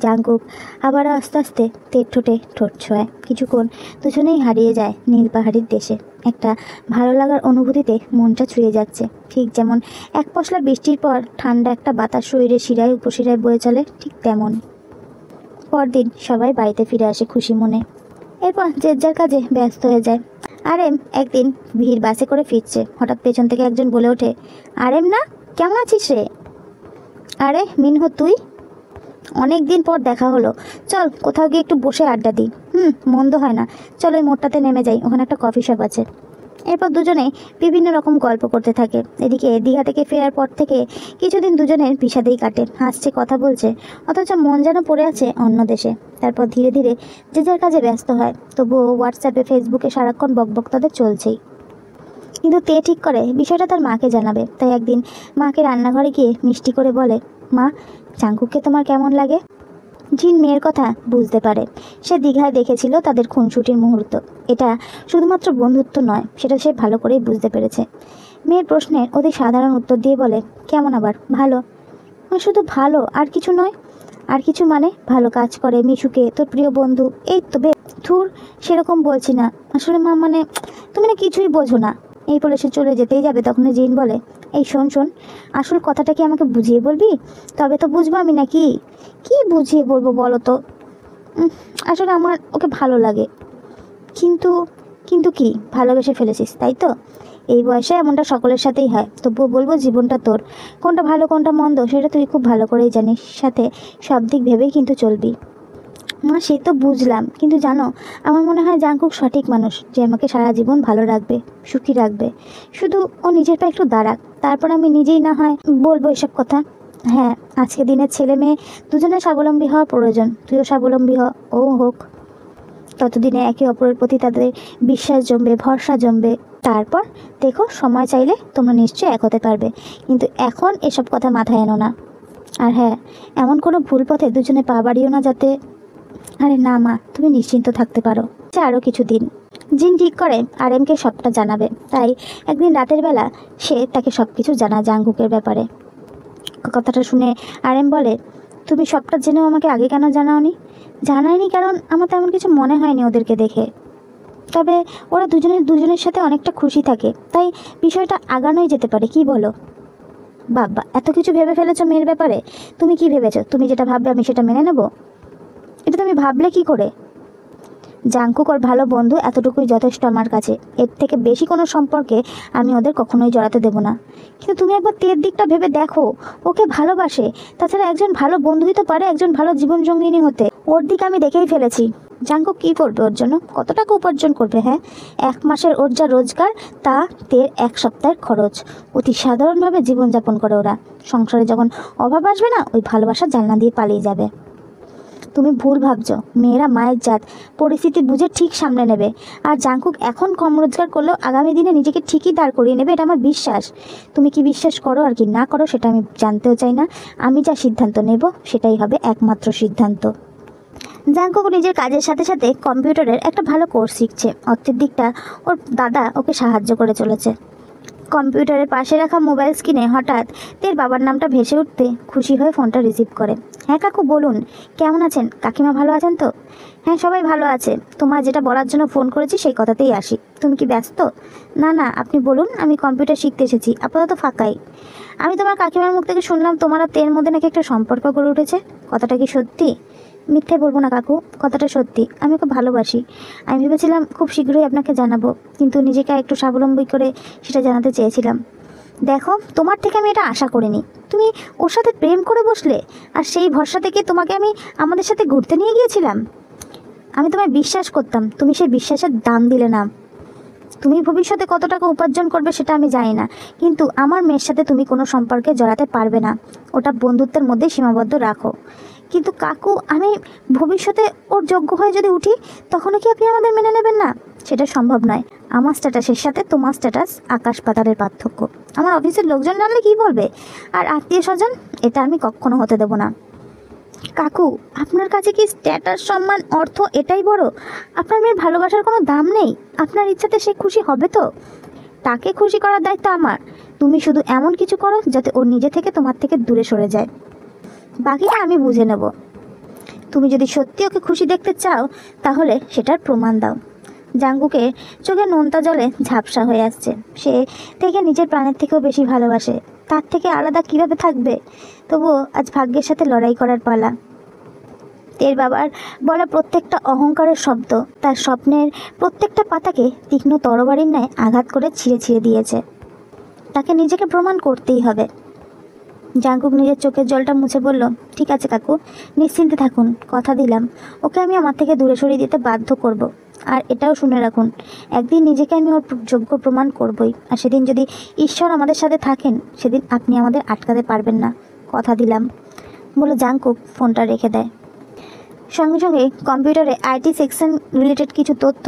S1: জাঙ্কুক আবারও আস্তে আস্তে তের ঠোঁটে ঠোঁট ছোঁয়। কিছুক্ষণ দুজনেই হারিয়ে যায় নীল পাহাড়ির দেশে। একটা ভালো লাগার অনুভূতিতে মনটা ছুঁয়ে যাচ্ছে, ঠিক যেমন এক পশলা বৃষ্টির পর ঠান্ডা একটা বাতাস শরীরে শিরায় উপশিরায় বয়ে চলে, ঠিক তেমন। পরদিন সবাই বাড়িতে ফিরে আসে খুশি মনে। এরপর যে যার কাজে ব্যস্ত হয়ে যায়। আরেম একদিন ভিড় বাসে করে ফিরছে। হঠাৎ পেছন থেকে একজন বলে ওঠে, আরেম না, কেমন আছিস রে? আরে মিনহো তুই, অনেক দিন পর দেখা হলো, চল কোথাও গিয়ে একটু বসে আড্ডা দিই। মন্দ হয় না, চল ওই মোড়টাতে নেমে যাই, ওখানে একটা কফি শপ আছে। এরপর দুজনে বিভিন্ন রকম গল্প করতে থাকে। এদিকে দীঘা থেকে ফেরার পর থেকে কিছুদিন দুজনের বিষাদেই কাটে, হাসছে, কথা বলছে, অথচ মন যেন পড়ে আছে অন্য দেশে। তারপর ধীরে ধীরে যে যার কাজে ব্যস্ত হয়, তবুও হোয়াটসঅ্যাপে ফেসবুকে সারাক্ষণ বকবক তাদের চলছেই। কিন্তু তে ঠিক করে বিষয়টা তার মাকে জানাবে। তাই একদিন মাকে রান্নাঘরে গিয়ে মিষ্টি করে বলে, মা জাঙ্কুককে তোমার কেমন লাগে? জিন মেয়ের কথা বুঝতে পারে। সে দীঘায় দেখেছিল তাদের খুনসুটির মুহূর্ত। এটা শুধুমাত্র বন্ধুত্ব নয়, সেটা সে ভালো করেই বুঝতে পেরেছে। মেয়ের প্রশ্নের অতি সাধারণ উত্তর দিয়ে বলে, কেমন আবার? ভালো। শুধু ভালো আর কিছু নয়? আর কিছু মানে? ভালো কাজ করে মিশুকে, তোর প্রিয় বন্ধু, এই তো ধুর, সেরকম বলছি না আসলে মা, মানে তুমি না কিছুই বোঝো না। এই বলে সে চলে যেতেই যাবে, তখনই জিন বলে, এই শোন শোন, আসল কথাটা কি আমাকে বুঝিয়ে বলবি? তবে তো বুঝবো আমি নাকি? কি বুঝিয়ে বলবো বলো তো? আসলে আমার ওকে ভালো লাগে। কিন্তু কিন্তু কি, ভালোবেসে ফেলেছিস তাই তো? এই বয়সে এমনটা সকলের সাথেই হয়, তবুও বলবো জীবনটা তোর, কোনটা ভালো কোনটা মন্দ সেটা তুই খুব ভালো করেই জানিস, সাথে সব দিক ভেবেই কিন্তু চলবি। মা সে তো বুঝলাম, কিন্তু জানো, আমার মনে হয় জাঙ্কুক সঠিক মানুষ, যে আমাকে সারা জীবন ভালো রাখবে, সুখী রাখবে। শুধু ও নিজের পায়ে একটু দাঁড়াক, তারপর আমি নিজেই না হয় বলবো এসব কথা। হ্যাঁ, আজকে দিনের ছেলে মেয়ে দুজনে স্বাবলম্বী হওয়া প্রয়োজন, তুইও স্বাবলম্বী হ, ও হোক। ততদিনে একে অপরের প্রতি তাদের বিশ্বাস জমবে, ভরসা জমবে। তারপর দেখো, সময় চাইলে তোমরা নিশ্চয়ই এক হতে পারবে, কিন্তু এখন এসব কথা মাথায় এনো না। আর হ্যাঁ, এমন কোনো ভুল পথে দুজনে পা বাড়িও না যাতে। আরে না মা, তুমি নিশ্চিন্ত থাকতে পারো, আরও কিছুদিন। জিন ঠিক করে আরএমকে সবটা জানাবে, তাই একদিন রাতের বেলা সে তাকে সব কিছু জানায় জাঙ্কুকের ব্যাপারে। কথাটা শুনে আরএম বলে, তুমি সবটা জেনেও আমাকে আগে কেন জানাওনি? জানায়নি কারণ আমার তেমন কিছু মনে হয়নি ওদেরকে দেখে, তবে ওরা দুজনের সাথে অনেকটা খুশি থাকে, তাই বিষয়টা আগানোই যেতে পারে, কি বলো? বাবা, এত কিছু ভেবে ফেলেছো মেয়ের ব্যাপারে? তুমি কি ভেবেছো তুমি যেটা ভাববে আমি সেটা মেনে নেব? এটা তুমি ভাবলে কি করে? জাঙ্কুক ওর ভালো বন্ধু, এতটুকুই যথেষ্ট আমার কাছে। এর থেকে বেশি কোনো সম্পর্কে আমি ওদের কখনোই জড়াতে দেব না। কিন্তু তুমি একবার তের দিকটা ভেবে দেখো, ওকে ভালোবাসে। তাছাড়া একজন ভালো বন্ধুই তো পারে একজন ভালো জীবনসঙ্গিনী হতে। ওর দিক আমি দেখেই ফেলেছি। জাঙ্কুক কী করবে ওর জন্য? কত টাকা উপার্জন করবে? হ্যাঁ, 1 মাসের ওর যা রোজগার তা তের 1 সপ্তাহের খরচ। অতি সাধারণভাবে জীবনযাপন করে ওরা। সংসারে যখন অভাব আসবে না, ওই ভালোবাসার জানলা দিয়ে পালিয়ে যাবে। তুমি ভুল ভাবছো, মেয়েরা মায়ের জাত, পরিস্থিতি বুঝে ঠিক সামলে নেবে। আর জাঙ্কুক এখন কম রোজগার করলেও আগামী দিনে নিজেকে ঠিকই দাঁড় করিয়ে নেবে, এটা আমার বিশ্বাস। তুমি কি বিশ্বাস করো আর কি না করো সেটা আমি জানতেও চাই না। আমি যা সিদ্ধান্ত নেব সেটাই হবে একমাত্র সিদ্ধান্ত। জাঙ্কুক নিজের কাজের সাথে সাথে কম্পিউটারের একটা ভালো কোর্স শিখছে। অর্থের দিকটা ওর দাদা ওকে সাহায্য করে চলেছে। কম্পিউটারের পাশে রাখা মোবাইল স্ক্রিনে হঠাৎ তের বাবার নামটা ভেসে উঠতে খুশি হয়ে ফোনটা রিসিভ করে। হ্যাঁ কাকু বলুন, কেমন আছেন? কাকিমা ভালো আছেন তো? হ্যাঁ, সবাই ভালো আছে। তোমার যেটা বলার জন্য ফোন করেছি সেই কথাতেই আসি। তুমি কি ব্যস্ত? না না, আপনি বলুন, আমি কম্পিউটার শিখতে এসেছি, আপাতত ফাঁকাই। আমি তোমার কাকিমার মুখ থেকে শুনলাম তোমার আর তের মধ্যে নাকি একটা সম্পর্ক গড়ে উঠেছে। কথাটা কি সত্যি? মিথ্যে বলবো না কাকু, কথাটা সত্যি। আমি ওকে ভালোবাসি। আমি ভেবেছিলাম খুব শীঘ্রই আপনাকে জানাবো, কিন্তু নিজেকে একটু স্বাবলম্বী করে সেটা জানাতে চেয়েছিলাম। দেখো, তোমার থেকে আমি এটা আশা করিনি। তুমি ওর সাথে প্রেম করে বসলে, আর সেই ভরসা থেকে তোমাকে আমি আমাদের সাথে ঘুরতে নিয়ে গিয়েছিলাম। আমি তোমায় বিশ্বাস করতাম, তুমি সেই বিশ্বাসের দাম দিলে না। তুমি ভবিষ্যতে কত টাকা উপার্জন করবে সেটা আমি জানি না, কিন্তু আমার মেয়ের সাথে তুমি কোনো সম্পর্কে জড়াতে পারবে না। ওটা বন্ধুত্বের মধ্যে সীমাবদ্ধ রাখো। কিন্তু কাকু, আমি ভবিষ্যতে ওর যোগ্য হয়ে যদি উঠি, তখনও কি আপনি আমাদের মেনে নেবেন না? সেটা সম্ভব নয়। আমার স্ট্যাটাসের সাথে তোমার স্ট্যাটাস আকাশ পাতালের পার্থক্য। আমার অফিসের লোকজন জানলে কি বলবে? আর আত্মীয় স্বজন, এটা আমি কখনো হতে দেব না। কাকু, আপনার কাছে কি স্ট্যাটাস, সম্মান, অর্থ এটাই বড়? আপনার মেয়ের ভালোবাসার কোনো দাম নেই? আপনার ইচ্ছাতে সে খুশি হবে তো? তাকে খুশি করার দায়িত্ব আমার। তুমি শুধু এমন কিছু করো যাতে ও নিজে থেকে তোমার থেকে দূরে সরে যায়। বাকিটা আমি বুঝে নেব। তুমি যদি সত্যি ওকে খুশি দেখতে চাও, তাহলে সেটার প্রমাণ দাও। জাঙ্কুকে চোখে নোনতা জলে ঝাপসা হয়ে আসছে। সে থেকে নিজের প্রাণের থেকেও বেশি ভালোবাসে। তার থেকে আলাদা কিভাবে থাকবে? তবুও আজ ভাগ্যের সাথে লড়াই করার পালা। তের বাবার বলা প্রত্যেকটা অহংকারের শব্দ তার স্বপ্নের প্রত্যেকটা পাতাকে তীক্ষ্ণ তরবারির ন্যায় আঘাত করে ছিঁড়ে ছিঁড়ে দিয়েছে। তাকে নিজেকে প্রমাণ করতেই হবে। জাঙ্কুক নিজের চোখের জলটা মুছে বলল, ঠিক আছে কাকু, নিশ্চিন্তে থাকুন। কথা দিলাম, ওকে আমি আমার থেকে দূরে সরিয়ে দিতে বাধ্য করব। আর এটাও শুনে রাখুন, একদিন নিজেকে আমি ওর যোগ্য প্রমাণ করবই। আর সেদিন যদি ঈশ্বর আমাদের সাথে থাকেন, সেদিন আপনি আমাদের আটকাতে পারবেন না। কথা দিলাম, বলে জাঙ্কুক ফোনটা রেখে দেয়। সঙ্গে সঙ্গে কম্পিউটারে আইটি সেকশন রিলেটেড কিছু তথ্য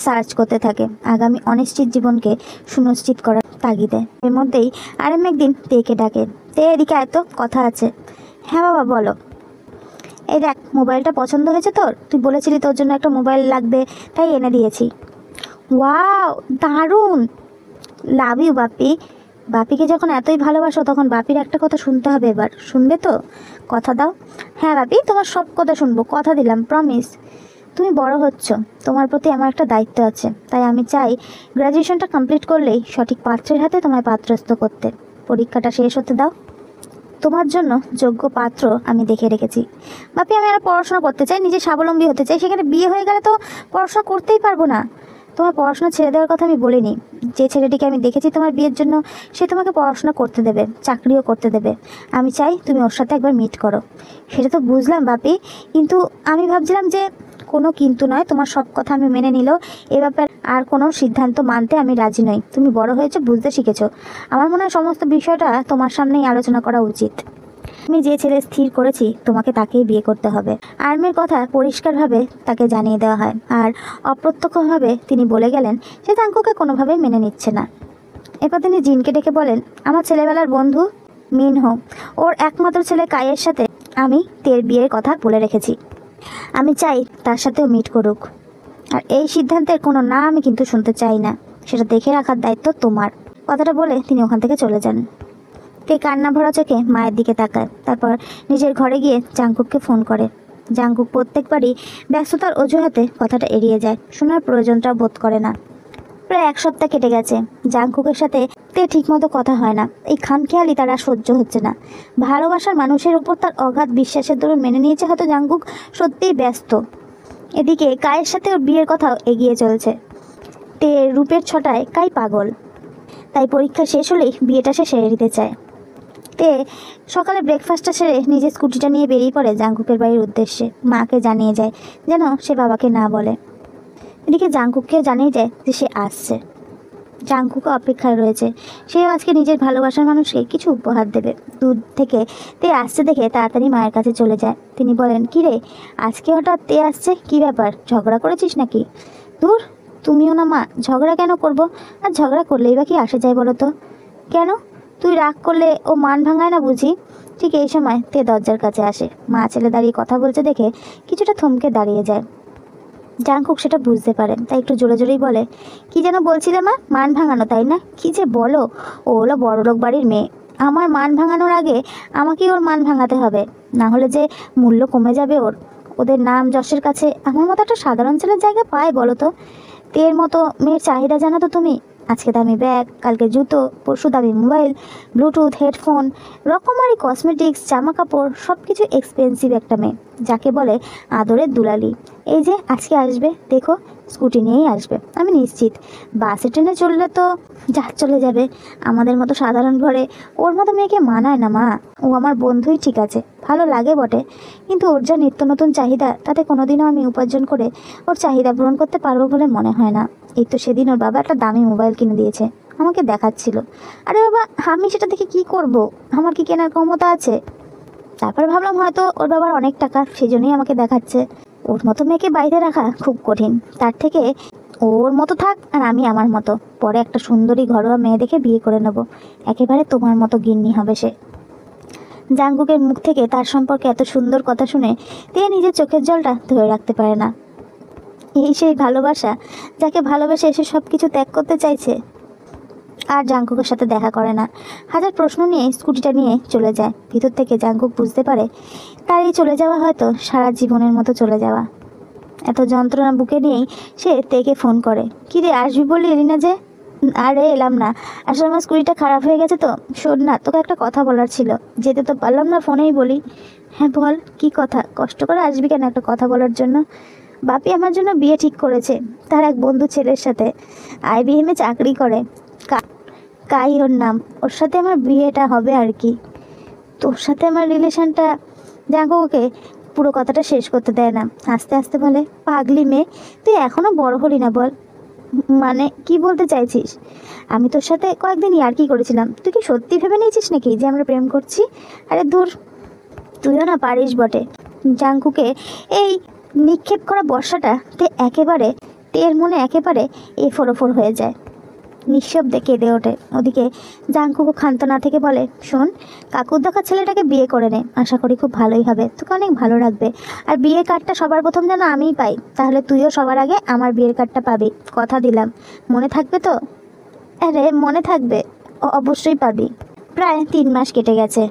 S1: সার্চ করতে থাকে, আগামী অনিশ্চিত জীবনকে সুনিশ্চিত করার তাগিদে। এর মধ্যেই আরএম একদিন তেকে ডাকে, তে এদিকে এত কথা আছে। হ্যাঁ বাবা বলো। এই দেখ, মোবাইলটা পছন্দ হয়েছে তোর? তুই বলেছিলি তোর জন্য একটা মোবাইল লাগবে, তাই এনে দিয়েছি। ওয়াও, দারুণ! Love you Bappi. বাপিকে যখন এতই ভালোবাসো তখন বাপির একটা কথা শুনতে হবে, এবার শুনবে তো? কথা দাও। হ্যাঁ বাপি, তোমার সব কথা শুনবো, কথা দিলাম, প্রমিস। তুমি বড় হচ্ছ, তোমার প্রতি আমার একটা দায়িত্ব আছে, তাই আমি চাই গ্র্যাজুয়েশনটা কমপ্লিট করলেই সঠিক পাত্রের হাতে তোমায় পাত্রস্থ করতে। পরীক্ষাটা শেষ হতে দাও, তোমার জন্য যোগ্য পাত্র আমি দেখে রেখেছি। বাপি, আমি আর পড়াশোনা করতে চাই, নিজে স্বাবলম্বী হতে চাই, সেখানে বিয়ে হয়ে গেলে তো পড়াশোনা করতেই পারবো না। তোমার পড়াশোনা ছেড়ে দেওয়ার কথা আমি বলিনি। যে ছেলেটিকে আমি দেখেছি তোমার বিয়ের জন্য, সে তোমাকে পড়াশোনা করতে দেবে, চাকরিও করতে দেবে। আমি চাই তুমি ওর সাথে একবার মিট করো। সেটা তো বুঝলাম বাপি, কিন্তু আমি ভাবছিলাম যে কোনো কিন্তু নয়, তোমার সব কথা আমি মেনে নিলেও এ ব্যাপারে আর কোনো সিদ্ধান্ত মানতে আমি রাজি নই। তুমি বড় হয়েছো, বুঝতে শিখেছো। আমার মনে হয় সমস্ত বিষয়টা তোমার সামনেই আলোচনা করা উচিত। আমি যে ছেলে স্থির করেছি তোমাকে তাকেই বিয়ে করতে হবে। আর্মির কথা পরিষ্কারভাবে তাকে জানিয়ে দেওয়া হয়, আর অপ্রত্যক্ষভাবে তিনি বলে গেলেন সে জাঙ্কুকে কোনোভাবেই মেনে নিচ্ছে না। এরপর তিনি জিনকে ডেকে বলেন, আমার ছেলেবেলার বন্ধু মিনহো, ওর একমাত্র ছেলে কাইয়ের সাথে আমি তের বিয়ের কথা বলে রেখেছি। আমি চাই তার সাথেও মিট করুক, আর এই সিদ্ধান্তের কোনো না আমি কিন্তু শুনতে চাই না, সেটা দেখে রাখার দায়িত্ব তোমার। কথাটা বলে তিনি ওখান থেকে চলে যান। তে কান্না ভরা চোখে মায়ের দিকে তাকায়, তারপর নিজের ঘরে গিয়ে জাঙ্কুককে ফোন করে। জাঙ্কুক প্রত্যেকবারই ব্যস্ততার অজুহাতে কথাটা এড়িয়ে যায়, শোনার প্রয়োজনটাও বোধ করে না। প্রায় 1 সপ্তাহ কেটে গেছে, জাঙ্কুকের সাথে তে ঠিকমতো কথা হয় না। এই খামখেয়ালি তার আর সহ্য হচ্ছে না। ভালোবাসার মানুষের উপর তার অগাধ বিশ্বাসের দরুন মেনে নিয়েছে হয়তো জাঙ্কুক সত্যিই ব্যস্ত। এদিকে কায়ের সাথে ওর বিয়ের কথাও এগিয়ে চলছে। তে রূপের ছটায় কাই পাগল, তাই পরীক্ষা শেষ হলেই বিয়েটা সে সেরে নিতে চায়। তে সকালে ব্রেকফাস্টটা সেরে নিজের স্কুটিটা নিয়ে বেরিয়ে পড়ে জাঙ্কুকের বাড়ির উদ্দেশ্যে। মাকে জানিয়ে যায় যেন সে বাবাকে না বলে। এদিকে জাঙ্কুককেও জানিয়ে যায় যে সে আসছে। জাঙ্কুকও অপেক্ষায় রয়েছে, সেও আজকে নিজের ভালোবাসার মানুষকে কিছু উপহার দেবে। দূর থেকে তে আসছে দেখে তাড়াতাড়ি মায়ের কাছে চলে যায়। তিনি বলেন, কী রে, আজকে হঠাৎ তে আসছে, কী ব্যাপার, ঝগড়া করেছিস নাকি? দূর, তুমিও না মা, ঝগড়া কেন করব? আর ঝগড়া করলেই বা কি আসে যায় বলো তো? কেন, তুই রাগ করলে ও মান ভাঙায় না বুঝি? ঠিক এই সময় তে দরজার কাছে আসে। মা ছেলে দাঁড়িয়ে কথা বলছে দেখে কিছুটা থমকে দাঁড়িয়ে যায়। জাঙ্কুক সেটা বুঝতে পারে, তাই একটু জোরে জোরেই বলে, কি যেন বলছিলে মা? মান ভাঙানো, তাই না? কি যে বলো, ও হলো বড়লোক বাড়ির মেয়ে। আমার মান ভাঙানোর আগে আমাকেই ওর মান ভাঙাতে হবে, না হলে যে মূল্য কমে যাবে ওর। ওদের নাম যশের কাছে আমার মতো একটা সাধারণ ছেলের জায়গা পায় বলো তো? তের মতো মেয়ের চাহিদা জানো তো তুমি? আজকে দামি ব্যাগ, কালকে জুতো, পরশু দামি মোবাইল, ব্লুটুথ, হেডফোন, রকমারি কসমেটিক্স, জামা কাপড়, সব কিছু এক্সপেন্সিভ একটা মেয়ে, যাকে বলে আদরের দুলালি। এই যে আজকে আসবে, দেখো স্কুটি নিয়েই আসবে, আমি নিশ্চিত। বাসে ট্রেনে চললে তো যা চলে যাবে। আমাদের মতো সাধারণ ঘরে ওর মতো মেয়েকে মানায় না মা। ও আমার বন্ধুই ঠিক আছে, ভালো লাগে বটে, কিন্তু ওর যা নিত্য নতুন চাহিদা, তাতে কোনোদিনও আমি উপার্জন করে ওর চাহিদা পূরণ করতে পারবো বলে মনে হয় না। এই তো সেদিন ওর বাবা একটা দামি মোবাইল কিনে দিয়েছে, আমাকে দেখাচ্ছিল। আরে বাবা, আমি সেটা দেখে কি করব? আমার কি কেনার ক্ষমতা আছে? তারপর ভাবলাম হয়তো ওর বাবার অনেক টাকা, সেই জন্যই আমাকে দেখাচ্ছে। ওর মতো মেয়েকে বাড়িতে রাখা খুব কঠিন, তার থেকে ওর মতো থাক আর আমি আমার মতো, পরে একটা সুন্দরী ঘরোয়া মেয়ে দেখে বিয়ে করে নেব, একেবারে তোমার মতো গিন্নি হবে সে। জাঙ্কুকের মুখ থেকে তার সম্পর্কে এত সুন্দর কথা শুনে তে নিজের চোখের জলটা ধরে রাখতে পারে না। এই সেই ভালোবাসা, যাকে ভালোবেসে এসে সব কিছু ত্যাগ করতে চাইছে। আর জাঙ্কুকের সাথে দেখা করে না, হাজার প্রশ্ন নিয়ে স্কুটিটা নিয়ে চলে যায়। ভিতর থেকে জাঙ্কুক বুঝতে পারে তার এই চলে যাওয়া হয়তো সারা জীবনের মতো চলে যাওয়া। এত যন্ত্রণা বুকে নিয়েই সে তেকে ফোন করে, কী রে, আসবি বলি এলি না যে? আরে এলাম না, আসলে আমার স্কুটিটা খারাপ হয়ে গেছে তো। শোন না, তোকে একটা কথা বলার ছিল, যেতে তো পারলাম না, ফোনেই বলি। হ্যাঁ বল, কি কথা? কষ্ট করে আসবি কেন একটা কথা বলার জন্য? বাপি আমার জন্য বিয়ে ঠিক করেছে, তার এক বন্ধু ছেলের সাথে, IBM-এ চাকরি করে। কাই ওর নাম, ওর সাথে আমার বিয়েটা হবে আর কি। তোর সাথে আমার রিলেশনটা। জাঙ্কুকে পুরো কথাটা শেষ করতে দেয় না, আস্তে আস্তে বলে, পাগলি মেয়ে, তুই এখনও বড় হলি না বল? মানে কি বলতে চাইছিস? আমি তোর সাথে কয়েকদিন ইয়ার্কি করেছিলাম, তুই কি সত্যি ভেবে নিয়েছিস নাকি যে আমরা প্রেম করছি? আরে দূর, তুইও না পারিস বটে। জাঙ্কুকে এই নিক্ষেপ করা বর্ষাটা তের মনে একেবারে ফোর হয়ে যায়। নিঃশব্দে কেঁদে ওঠে। ওদিকে জাঙ্কুকও ক্ষান্ত না থেকে বলে, শোন, কাকুর দেখা ছেলেটাকে বিয়ে করে নে, আশা করি খুব ভালোই হবে, তোকে অনেক ভালো রাখবে। আর বিয়ের কার্ডটা সবার প্রথম যেন আমিই পাই, তাহলে তুইও সবার আগে আমার বিয়ের কার্ডটা পাবি, কথা দিলাম। মনে থাকবে তো? আরে মনে থাকবে, অবশ্যই পাবি। প্রায় 3 মাস কেটে গেছে,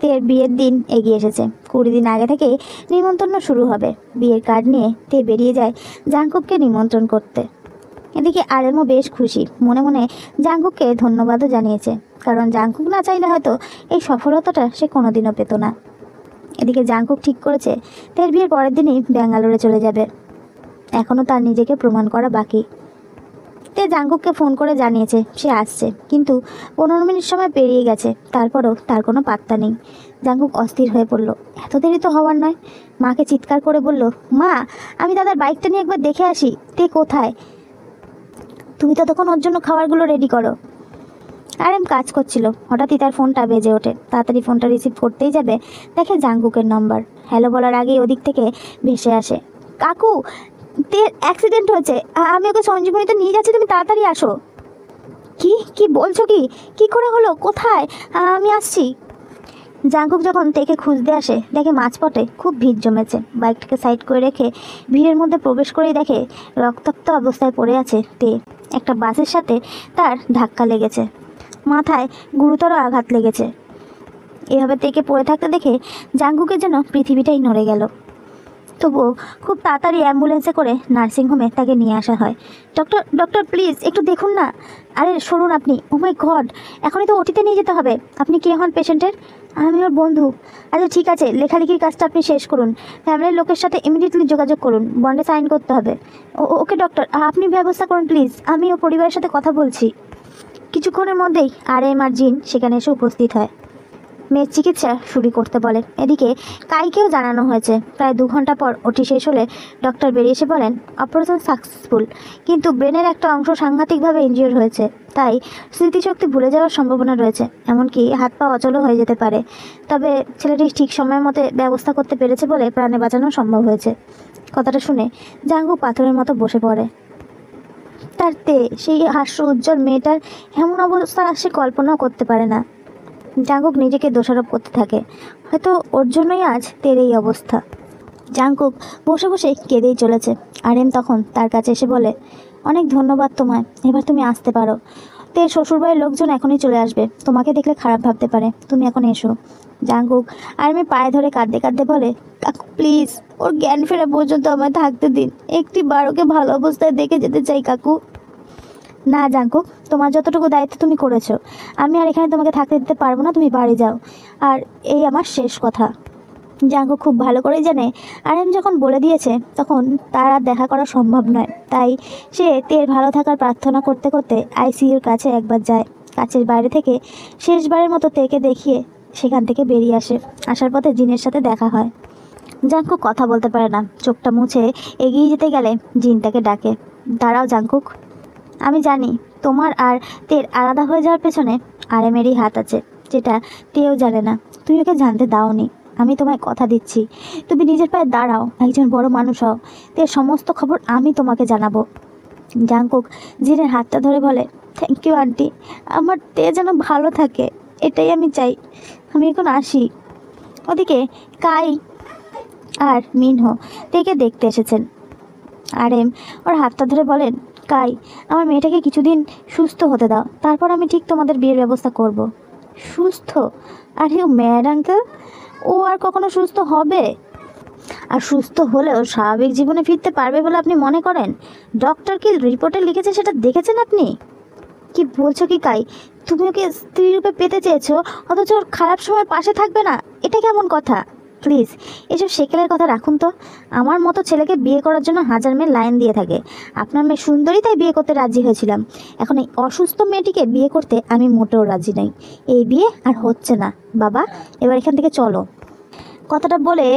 S1: তের বিয়ের দিন এগিয়ে এসেছে। 20 দিন আগে থেকে নিমন্ত্রণ শুরু হবে। বিয়ের কার্ড নিয়ে তে বেরিয়ে যায় জাংকুককে নিমন্ত্রণ করতে। এদিকে আরেমও বেশ খুশি, মনে মনে জাংকুককে ধন্যবাদও জানিয়েছে, কারণ জাংকুক না চাইলে হয়তো এই সফলতাটা সে কোনোদিনও পেত না। এদিকে জাংকুক ঠিক করেছে তের বিয়ের পরের দিনই ব্যাঙ্গালোরে চলে যাবে। এখনও তার নিজেকে প্রমাণ করা বাকি। তে জাংকুককে ফোন করে জানিয়েছে সে আসছে, কিন্তু 15 মিনিট সময় পেরিয়ে গেছে, তারপরও তার কোনো পাত্তা নেই। জাংকুক অস্থির হয়ে পড়ল। এত দেরি তো হওয়ার নয়। মাকে চিৎকার করে বলল, মা, আমি দাদার বাইকটা নিয়ে একবার দেখে আসি, তে কোথায়? তুমি ততক্ষণ ওর জন্য খাবারগুলো রেডি করো। আরেম কাজ করছিল, হঠাৎই তার ফোনটা বেজে ওঠে। তাড়াতাড়ি ফোনটা রিসিভ করতেই যাবে, দেখে জাংকুকের নম্বর। হ্যালো বলার আগেই ওদিক থেকে ভেসে আসে, কাকু, তের অ্যাক্সিডেন্ট হয়েছে, আমি ওকে সঞ্জীবনীতে নিয়ে যাচ্ছি, তুমি তাড়াতাড়ি আসো। কি কি বলছো? কি করে হলো? কোথায়? আমি আসছি। জাংকুক যখন তেকে খুঁজতে আসে, দেখে মাঝপথে খুব ভিড় জমেছে। বাইকটাকে সাইড করে রেখে ভিড়ের মধ্যে প্রবেশ করেই দেখে রক্তাক্ত অবস্থায় পড়ে আছে তে। একটা বাসের সাথে তার ধাক্কা লেগেছে, মাথায় গুরুতর আঘাত লেগেছে। এভাবে তেকে পড়ে থাকতে দেখে জাংকুকের যেন পৃথিবীটাই নড়ে গেল। তবুও খুব তাড়াতাড়ি অ্যাম্বুলেন্সে করে নার্সিংহোমে তাকে নিয়ে আসা হয়। ডক্টর প্লিজ একটু দেখুন না। আরে সরুন আপনি। ও মাই গড, এখনই তো ওটিতে নিয়ে যেতে হবে। আপনি কে হন পেশেন্টের? আমি ওর বন্ধু। আচ্ছা ঠিক আছে, লেখালেখির কাজটা আপনি শেষ করুন, ফ্যামিলির লোকের সাথে ইমিডিয়েটলি যোগাযোগ করুন, বন্ডে সাইন করতে হবে। ওকে ডক্টর, আপনি ব্যবস্থা করুন প্লিজ, আমি ও পরিবারের সাথে কথা বলছি। কিছুক্ষণের মধ্যেই আরএম আর জিন সেখানে এসে উপস্থিত হয়। মেয়ের চিকিৎসা শুরু করতে বলে। এদিকে কাইকেও জানানো হয়েছে। প্রায় 2 ঘন্টা পর ওটি শেষ হলে ডক্টর বেরিয়ে এসে বলেন অপারেশন সাকসেসফুল, কিন্তু ব্রেনের একটা অংশ সাংঘাতিকভাবে ইনজিওর হয়েছে, তাই স্মৃতিশক্তি ভুলে যাওয়ার সম্ভাবনা রয়েছে, এমনকি হাত পা অচলও হয়ে যেতে পারে। তবে ছেলেটি ঠিক সময় মতো ব্যবস্থা করতে পেরেছে বলে প্রাণে বাঁচানো সম্ভব হয়েছে। কথাটা শুনে জাংকুক পাথরের মতো বসে পড়ে। তার তে, সেই হাস্য উজ্জ্বল মেয়েটার এমন অবস্থা সে কল্পনাও করতে পারে না। জাংকুক নিজেকে দোষারোপ করতে থাকে, হয়তো ওর জন্যই আজ তের এই অবস্থা। জাংকুক বসে বসে কেঁদেই চলেছে। আরএম তখন তার কাছে এসে বলে, অনেক ধন্যবাদ তোমায়, এবার তুমি আসতে পারো। তের শ্বশুরবাড়ির লোকজন এখনই চলে আসবে, তোমাকে দেখলে খারাপ ভাবতে পারে, তুমি এখন এসো। জাংকুক আরএমের পায়ে ধরে কাঁদতে কাঁদতে বলে, কাকু প্লিজ, ওর জ্ঞান ফেরা পর্যন্ত আমায় থাকতে দিন, একটি বারোকে ভালো অবস্থায় দেখে যেতে চাই কাকু। না জাংকুক, তোমার যতটুকু দায়িত্ব তুমি করেছো, আমি আর এখানে তোমাকে থাকতে দিতে পারবো না, তুমি বাড়ি যাও। আর এই আমার শেষ কথা। জাংকুক খুব ভালো করেই জানে আরএম যখন বলে দিয়েছে তখন তার আর দেখা করা সম্ভব নয়, তাই সে তের ভালো থাকার প্রার্থনা করতে করতে আইসিইউর কাছে একবার যায়। কাছের বাইরে থেকে শেষবারের মতো তেকে দেখিয়ে সেখান থেকে বেরিয়ে আসে। আসার পথে জিনের সাথে দেখা হয়। জাংকুক কথা বলতে পারে না, চোখটা মুছে এগিয়ে যেতে গেলে জিন তাকে ডাকে, দাঁড়াও জাংকুক, আমি জানি তোমার আর তের আলাদা হয়ে যাওয়ার পেছনে আরএমেরই হাত আছে, যেটা তেও জানে না, তুমি ওকে জানতে দাওনি। আমি তোমায় কথা দিচ্ছি, তুমি নিজের পায়ে দাঁড়াও, একজন বড় মানুষ হও, তের সমস্ত খবর আমি তোমাকে জানাবো। জাংকুক জিনের হাতটা ধরে বলে, থ্যাংক ইউ আন্টি, আমার তে যেন ভালো থাকে, এটাই আমি চাই, আমি এখন আসি। ওদিকে কাই আর মিনহো তেকে দেখতে এসেছেন। আরএম ওর হাতটা ধরে বলেন, কাই, আমার মেয়েটাকে কিছুদিন সুস্থ হতে দাও, তারপর আমি ঠিক তোমাদের বিয়ের ব্যবস্থা করব। সুস্থ? আর ইউ ম্যাড আঙ্কেল, ও আর কখনো সুস্থ হবে? আর সুস্থ হলেও স্বাভাবিক জীবনে ফিরতে পারবে বলে আপনি মনে করেন? ডক্টর কি রিপোর্টে লিখেছে সেটা দেখেছেন আপনি? কি বলছো কি কাই, তুমি ওকে স্ত্রী রূপে পেতে চেয়েছো, অথচ ওর খারাপ সময় পাশে থাকবে না, এটা কেমন কথা? প্লিজ এসব সেকেলের কথা রাখুন তো। আমার মতো ছেলেকে বিয়ে করার জন্য হাজার মেয়ে লাইন দিয়ে থাকে, আপনার মেয়ে সুন্দরী তাই বিয়ে করতে রাজি হয়েছিলাম, এখন এই অসুস্থ মেয়েটিকে বিয়ে করতে আমি মোটেও রাজি নই, এই বিয়ে আর হচ্ছে না। বাবা, এবার এখান থেকে চলো। কথাটা বলে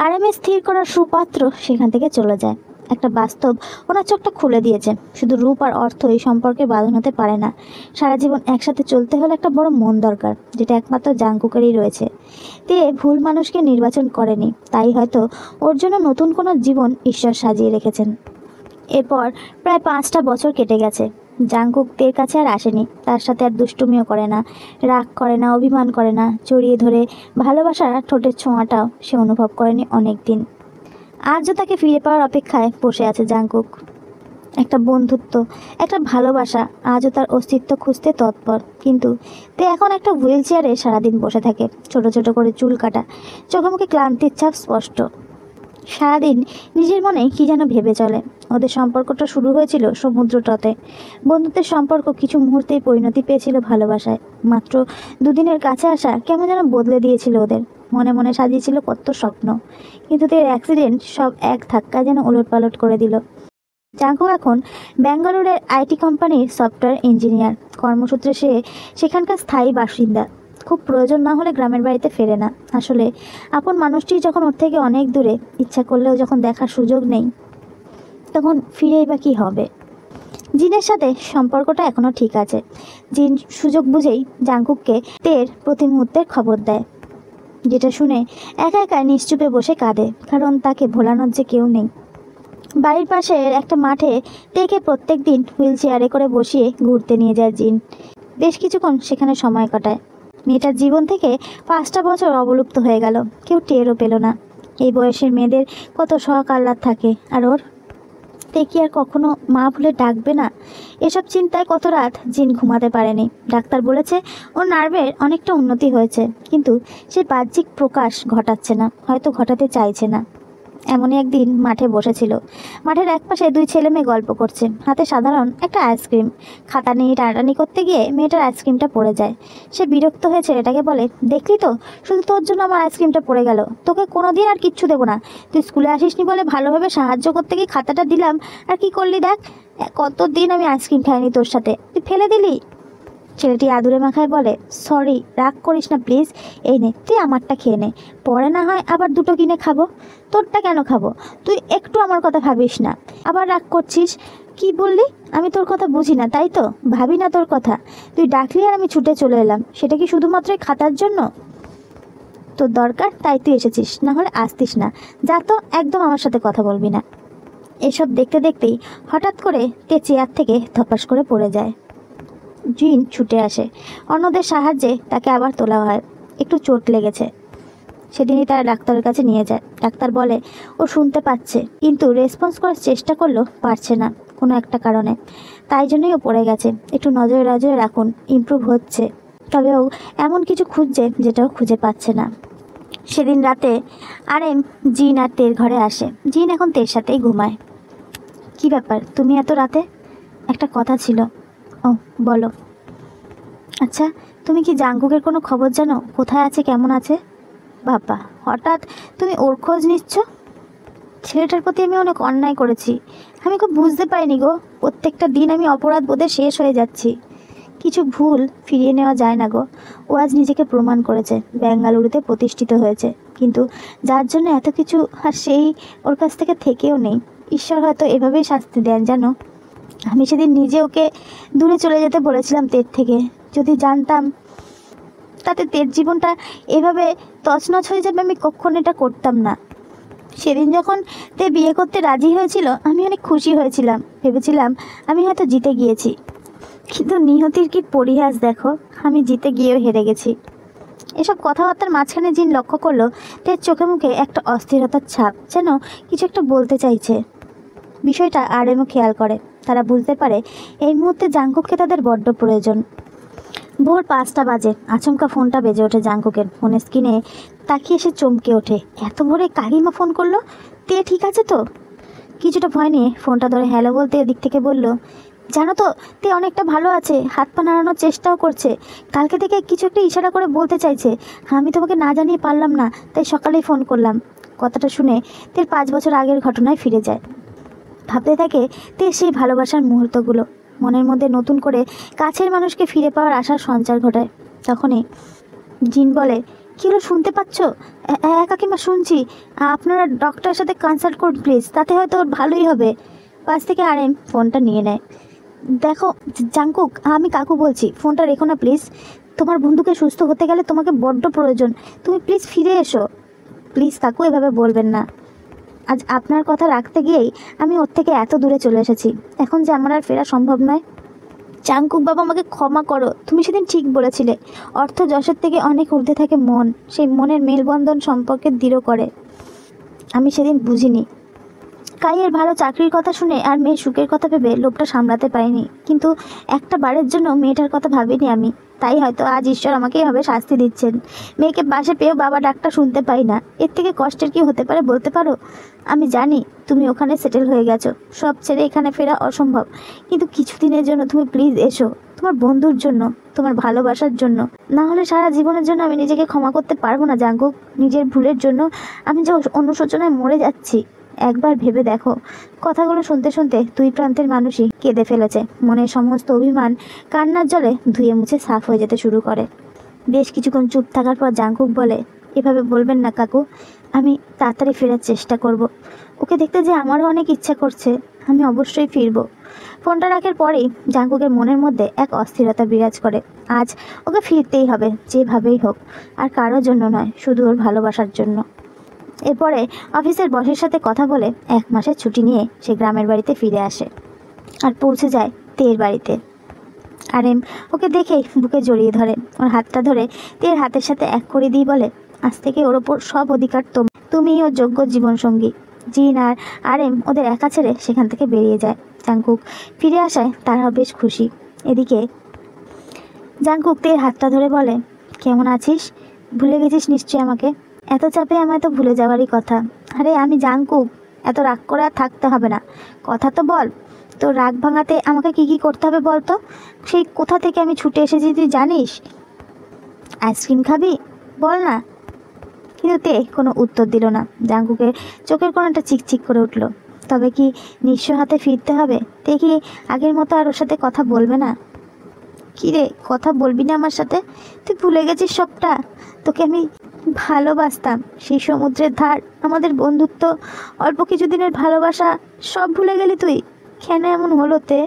S1: আরএমএ স্থির করার সুপাত্র সেখান থেকে চলে যায়। একটা বাস্তব ওনার চোখটা খুলে দিয়েছে, শুধু রূপ আর অর্থ এই সম্পর্কে বাঁধন হতে পারে না, সারা জীবন একসাথে চলতে হলে একটা বড় মন দরকার, যেটা একমাত্র জাংকুকেরই রয়েছে। তে ভুল মানুষকে নির্বাচন করেনি, তাই হয়তো ওর জন্য নতুন কোনো জীবন ঈশ্বর সাজিয়ে রেখেছেন। এরপর প্রায় 5টা বছর কেটে গেছে। জাংকুক তের কাছে আর আসেনি, তার সাথে আর দুষ্টুমিও করে না, রাগ করে না, অভিমান করে না, জড়িয়ে ধরে ভালোবাসার ঠোঁটের ছোঁয়াটাও সে অনুভব করেনি অনেক দিন। আজও তাকে ফিরে পাওয়ার অপেক্ষায় বসে আছে জাংকুক। একটা বন্ধুত্ব, একটা ভালোবাসা আজও তার অস্তিত্ব খুঁজতে তৎপর। কিন্তু তে এখন একটা হুইল চেয়ারে সারাদিন বসে থাকে, ছোট ছোট করে চুল কাটা, চোখে মুখে ক্লান্তির ছাপ স্পষ্ট। সারাদিন নিজের মনে কি যেন ভেবে চলে। ওদের সম্পর্কটা শুরু হয়েছিল সমুদ্র তটে, বন্ধুত্বের সম্পর্ক কিছু মুহূর্তেই পরিণতি পেয়েছিল ভালোবাসায়। মাত্র দুদিনের কাছে আসা কেমন যেন বদলে দিয়েছিল ওদের। মনে মনে সাজিয়েছিল কত স্বপ্ন, কিন্তু তার অ্যাক্সিডেন্ট সব এক ধাক্কায় যেন ওলটপালট করে দিল। জাঙ্কুক এখন ব্যাঙ্গালোরের আইটি কোম্পানির সফটওয়্যার ইঞ্জিনিয়ার। কর্মসূত্রে সে সেখানকার স্থায়ী বাসিন্দা। খুব প্রয়োজন না হলে গ্রামের বাড়িতে ফেরে না। আসলে আপন মানুষটি যখন ওর থেকে অনেক দূরে, ইচ্ছা করলেও যখন দেখার সুযোগ নেই, তখন ফিরেই বা কী হবে। জিনের সাথে সম্পর্কটা এখনও ঠিক আছে। জিন সুযোগ বুঝেই জাঙ্কুককে তের প্রতি মুহূর্তের খবর দেয়, যেটা শুনে একা একা নিশ্চুপে বসে কাঁদে, কারণ তাকে ভোলানোর যে কেউ নেই। বাড়ির পাশের একটা মাঠে তেকে প্রত্যেক দিন হুইল চেয়ারে করে বসিয়ে ঘুরতে নিয়ে যায় জিন। বেশ কিছুক্ষণ সেখানে সময় কাটায়। মেয়েটার জীবন থেকে 5টা বছর অবলুপ্ত হয়ে গেল, কেউ টেরও পেল না। এই বয়সের মেয়েদের কত শখ আহ্লাদ থাকে, আর ওর তে কি আর কখনো মা ভুলে ডাকবে না? এসব চিন্তায় কত রাত জিন ঘুমাতে পারেনি। ডাক্তার বলেছে ওর নার্ভের অনেকটা উন্নতি হয়েছে, কিন্তু সে বাহ্যিক প্রকাশ ঘটাচ্ছে না, হয়তো ঘটাতে চাইছে না। এমনই একদিন মাঠে বসেছিল। মাঠের একপাশে 2 ছেলে মেয়ে গল্প করছে, হাতে সাধারণ একটা আইসক্রিম। খাতা নিয়ে টানাটানি করতে গিয়ে মেয়েটার আইসক্রিমটা পড়ে যায়। সে বিরক্ত হয়ে ছেলেটাকে বলে, দেখলি তো, শুধু তোর জন্য আমার আইসক্রিমটা পড়ে গেল। তোকে কোনোদিন আর কিচ্ছু দেবো না। তুই স্কুলে আসিসনি বলে ভালোভাবে সাহায্য করতে গিয়ে খাতাটা দিলাম, আর কি করলি দেখ। কতদিন আমি আইসক্রিম খাইনি তোর সাথে, তুই ফেলে দিলি। ছেলেটি আদুরে মাখায় বলে, সরি, রাগ করিস না প্লিজ। এই নে, তুই আমারটা খেয়ে নে, পরে না হয় আবার 2টো কিনে খাবো। তোরটা কেন খাবো? তুই একটু আমার কথা ভাবিস না। আবার রাগ করছিস? কি বললি? আমি তোর কথা বুঝি না তাই তো? ভাবি না তোর কথা? তুই ডাকলি আর আমি ছুটে চলে এলাম, সেটা কি শুধুমাত্র খাতার জন্য? তোর দরকার তাই তুই এসেছিস, না হলে আসতিস না। যা তো, একদম আমার সাথে কথা বলবি না। এসব দেখতে দেখতেই হঠাৎ করে তে চেয়ার থেকে ধপাস করে পড়ে যায়। জিন ছুটে আসে, অন্যদের সাহায্যে তাকে আবার তোলা হয়। একটু চোট লেগেছে। সেদিনই তারা ডাক্তারের কাছে নিয়ে যায়। ডাক্তার বলে ও শুনতে পাচ্ছে, কিন্তু রেসপন্স করার চেষ্টা করলেও পারছে না কোনো একটা কারণে। তাই জন্যই ও পড়ে গেছে। একটু নজরে নজরে রাখুন, ইমপ্রুভ হচ্ছে। তবে ও এমন কিছু খুঁজছে যেটাও খুঁজে পাচ্ছে না। সেদিন রাতে আরএম জিন আর তের ঘরে আসে। জিন এখন তের সাথেই ঘুমায়। কি ব্যাপার, তুমি এত রাতে? একটা কথা ছিল। ও বলো। আচ্ছা, তুমি কি জাঙ্কুকের কোনো খবর জানো? কোথায় আছে, কেমন আছে? বাবা, হঠাৎ তুমি ওর খোঁজ নিচ্ছ? ছেলেটার প্রতি আমি অনেক অন্যায় করেছি। আমি খুব বুঝতে পারিনি গো। প্রত্যেকটা দিন আমি অপরাধ বোধে শেষ হয়ে যাচ্ছি। কিছু ভুল ফিরিয়ে নেওয়া যায় না গো। ও আজ নিজেকে প্রমাণ করেছে, বেঙ্গালুরুতে প্রতিষ্ঠিত হয়েছে, কিন্তু যার জন্য এত কিছু, আর সেই ওর কাছ থেকে থেকেও নেই। ঈশ্বর হয়তো এভাবেই শাস্তি দেন জানো। আমি সেদিন নিজে ওকে দূরে চলে যেতে বলেছিলাম তের থেকে। যদি জানতাম তাতে তের জীবনটা এভাবে তছনছ হয়ে যাবে, আমি কখনো এটা করতাম না। সেদিন যখন তে বিয়ে করতে রাজি হয়েছিল, আমি অনেক খুশি হয়েছিলাম। ভেবেছিলাম আমি হয়তো জিতে গিয়েছি, কিন্তু নিয়তির কি পরিহাস দেখো, আমি জিতে গিয়েও হেরে গেছি। এসব কথাবার্তার মাঝখানে জিন লক্ষ্য করলো তের চোখে মুখে একটা অস্থিরতার ছাপ, যেন কিছু একটা বলতে চাইছে। বিষয়টা আরএমও খেয়াল করে। তারা বুঝতে পারে এই মুহূর্তে জাঙ্কুককে তাদের বড্ড প্রয়োজন। ভোর 5টা বাজে। আচমকা ফোনটা বেজে ওঠে জাঙ্কুকের। ফোনের স্ক্রিনে তাকিয়ে সে চমকে ওঠে। এত ভোরে কাকিমা ফোন করলো? তে ঠিক আছে তো? কিছুটা ভয় নিয়ে ফোনটা ধরে হ্যালো বলতে এদিক থেকে বলল, জানো তো, তে অনেকটা ভালো আছে, হাত পা নাড়ানোর চেষ্টাও করছে। কালকে থেকে কিছু একটা ইশারা করে বলতে চাইছে। আমি তোমাকে না জানিয়ে পারলাম না, তাই সকালেই ফোন করলাম। কথাটা শুনে তের 5 বছর আগের ঘটনায় ফিরে যায়। ভাবতে থাকে তে সেই ভালোবাসার মুহূর্তগুলো। মনের মধ্যে নতুন করে কাছের মানুষকে ফিরে পাওয়ার আশার সঞ্চার ঘটায়। তখনই জিন বলে, কী হলো, শুনতে পাচ্ছ? হ্যাঁ কাকিমা, শুনছি। আপনারা ডক্টরের সাথে কনসাল্ট করুন প্লিজ, তাতে হয়তো ওর ভালোই হবে। পাশ থেকে আরএম ফোনটা নিয়ে নেয়। দেখো জাঙ্কুক, আমি কাকু বলছি, ফোনটা রেখো না প্লিজ। তোমার বন্ধুকে সুস্থ হতে গেলে তোমাকে বড্ড প্রয়োজন। তুমি প্লিজ ফিরে এসো। প্লিজ কাকু, এভাবে বলবেন না। আজ আপনার কথা রাখতে গিয়েই আমি ওর থেকে এত দূরে চলে এসেছি। এখন যে আমার আর ফেরা সম্ভব নয়। জাঙ্কুক বাবা, আমাকে ক্ষমা করো। তুমি সেদিন ঠিক বলেছিলে, অর্থ যশের থেকে অনেক ঊর্ধ্বে থাকে মন। সেই মনের মেলবন্ধন সম্পর্কে দৃঢ় করে। আমি সেদিন বুঝিনি। কাইয়ের ভালো চাকরির কথা শুনে আর মেয়ের সুখের কথা ভেবে লোভটা সামলাতে পারিনি, কিন্তু একটা বারের জন্য মেয়েটার কথা ভাবিনি আমি। তাই হয়তো আজ ঈশ্বর আমাকে এভাবে শাস্তি দিচ্ছেন। মেয়েকে পাশে পেয়েও বাবা ডাকটা শুনতে পাই না, এর থেকে কষ্টের কি হতে পারে বলতে পারো? আমি জানি তুমি ওখানে সেটেল হয়ে গেছো, সব ছেড়ে এখানে ফেরা অসম্ভব, কিন্তু কিছুদিনের জন্য তুমি প্লিজ এসো, তোমার বন্ধুর জন্য, তোমার ভালোবাসার জন্য। না হলে সারা জীবনের জন্য আমি নিজেকে ক্ষমা করতে পারবো না জাঙ্কুক। নিজের ভুলের জন্য আমি যে অনুশোচনায় মরে যাচ্ছি, একবার ভেবে দেখো। কথাগুলো শুনতে শুনতে দুই প্রান্তের মানুষই কেঁদে ফেলেছে। মনের সমস্ত অভিমান কান্নার জলে ধুয়ে মুছে সাফ হয়ে যেতে শুরু করে। বেশ কিছুক্ষণ চুপ থাকার পর জাঙ্কুক বলে, এভাবে বলবেন না কাকু, আমি তাড়াতাড়ি ফেরার চেষ্টা করব। ওকে দেখতে যে আমারও অনেক ইচ্ছা করছে, আমি অবশ্যই ফিরব। ফোনটা রাখার পরেই জাঙ্কুকের মনের মধ্যে এক অস্থিরতা বিরাজ করে। আজ ওকে ফিরতেই হবে, যেভাবেই হোক, আর কারোর জন্য নয়, শুধু ওর ভালোবাসার জন্য। এরপরে অফিসের বসের সাথে কথা বলে 1 মাসের ছুটি নিয়ে সে গ্রামের বাড়িতে ফিরে আসে আর পৌঁছে যায় তের বাড়িতে। আরেম ওকে দেখেই বুকে জড়িয়ে ধরে, ওর হাতটা ধরে তের হাতের সাথে এক করে দিয়ে বলে, আজ থেকে ওর ওপর সব অধিকার তুমিই ওর যোগ্য জীবনসঙ্গী। জিন আর আরেম ওদের একা ছেড়ে সেখান থেকে বেরিয়ে যায়। জাঙ্কুক ফিরে আসায় তারাও বেশ খুশি। এদিকে জাঙ্কুক তের হাতটা ধরে বলে, কেমন আছিস? ভুলে গেছিস নিশ্চয়ই আমাকে? এত চাপে আমায় তো ভুলে যাওয়ারই কথা। আরে আমি জাঙ্কুক, এত রাগ করে আর থাকতে হবে না, কথা তো বল। তোর রাগ ভাঙাতে আমাকে কি কি করতে হবে বল তো? সেই কোথা থেকে আমি ছুটে এসেছি তুই জানিস? আইসক্রিম খাবি? বল না। কিন্তু তে কোনো উত্তর দিল না। জাঙ্কুকের চোখের কোণাটা চিকচিক করে উঠল। তবে কি নিঃস্ব হাতে ফিরতে হবে? তে কি আগের মতো আর ওর সাথে কথা বলবে না? কি রে, কথা বলবি না আমার সাথে? তুই ভুলে গেছিস সবটা? তোকে আমি ভালোবাসতাম, সেই সমুদ্রের ধার, আমাদের বন্ধুত্ব, অল্প কিছুদিনের ভালোবাসা, সব ভুলে গেলি তুই? কেন এমন হলো তে?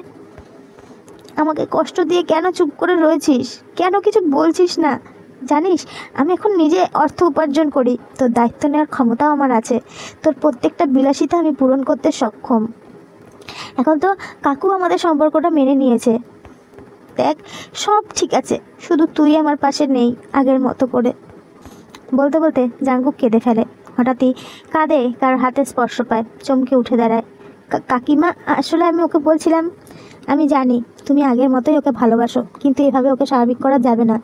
S1: আমাকে কষ্ট দিয়ে কেন চুপ করে রয়েছিস? কেন কিছু বলছিস না? জানিস আমি এখন নিজে অর্থ উপার্জন করি, তোর দায়িত্ব নেওয়ার ক্ষমতাও আমার আছে। তোর প্রত্যেকটা বিলাসিতা আমি পূরণ করতে সক্ষম। এখন তো কাকু আমাদের সম্পর্কটা মেনে নিয়েছে। দেখ, সব ঠিক আছে, শুধু তুই আমার পাশে নেই আগের মতো করে। বলতে বলতে জাঙ্কুক কেঁদে ফেলে। হঠাৎই কাঁধে কারোর হাতে স্পর্শ পায়, চমকে উঠে দাঁড়ায়। কাকিমা, আসলে আমি ওকে বলছিলাম, আমি জানি তুমি আগের মতোই ওকে ভালোবাসো, কিন্তু এভাবে ওকে স্বাভাবিক করা যাবে না।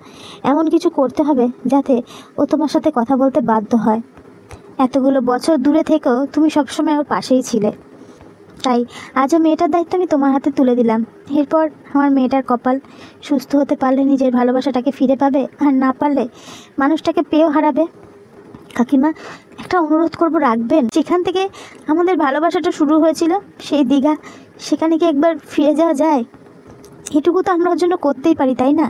S1: এমন কিছু করতে হবে যাতে ও তোমার সাথে কথা বলতে বাধ্য হয়। এতগুলো বছর দূরে থেকেও তুমি সবসময় ওর পাশেই ছিলে, তাই আজও মেয়েটার দায়িত্ব আমি তোমার হাতে তুলে দিলাম। এরপর আমার মেয়েটার কপাল, সুস্থ হতে পারলে নিজের ভালোবাসাটাকে ফিরে পাবে, আর না পারলে মানুষটাকে পেয়েও হারাবে। কাকিমা, একটা অনুরোধ করব, রাখবেন? যেখান থেকে আমাদের ভালোবাসাটা শুরু হয়েছিল, সেই দীঘা, সেখানে কি একবার ফিরে যাওয়া যায়? এটুকু তো আমরা ওর জন্য করতেই পারি, তাই না?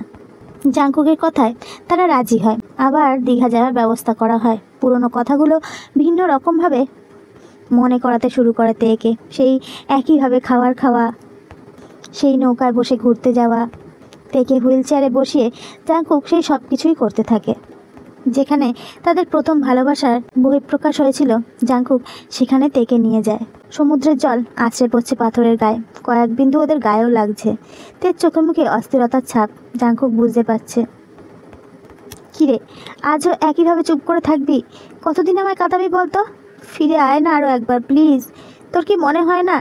S1: জাঙ্কুকের কথায় তারা রাজি হয়। আবার দীঘা যাওয়ার ব্যবস্থা করা হয়। পুরনো কথাগুলো ভিন্ন রকমভাবে মনে করাতে শুরু করে তেকে। সেই একইভাবে খাওয়া, সেই নৌকায় বসে ঘুরতে যাওয়া, তেকে হুইল চেয়ারে বসিয়ে জাঙ্কুক সেই সব কিছুই করতে থাকে। যেখানে তাদের প্রথম ভালোবাসার বহিঃপ্রকাশ হয়েছিল, জাঙ্কুক সেখানে তেকে নিয়ে যায়। সমুদ্রের জল আছড়ে পড়ছে পাথরের গায়ে, কয়েক বিন্দু ওদের গায়েও লাগছে। তের চোখে মুখে অস্থিরতার ছাপ জাঙ্কুক বুঝতে পারছে। কিরে, আজও একইভাবে চুপ করে থাকবি? কতদিন আমায় কাঁদাবি বলতো? ফিরে আয় না আরও একবার প্লিজ। তোর কি মনে হয় না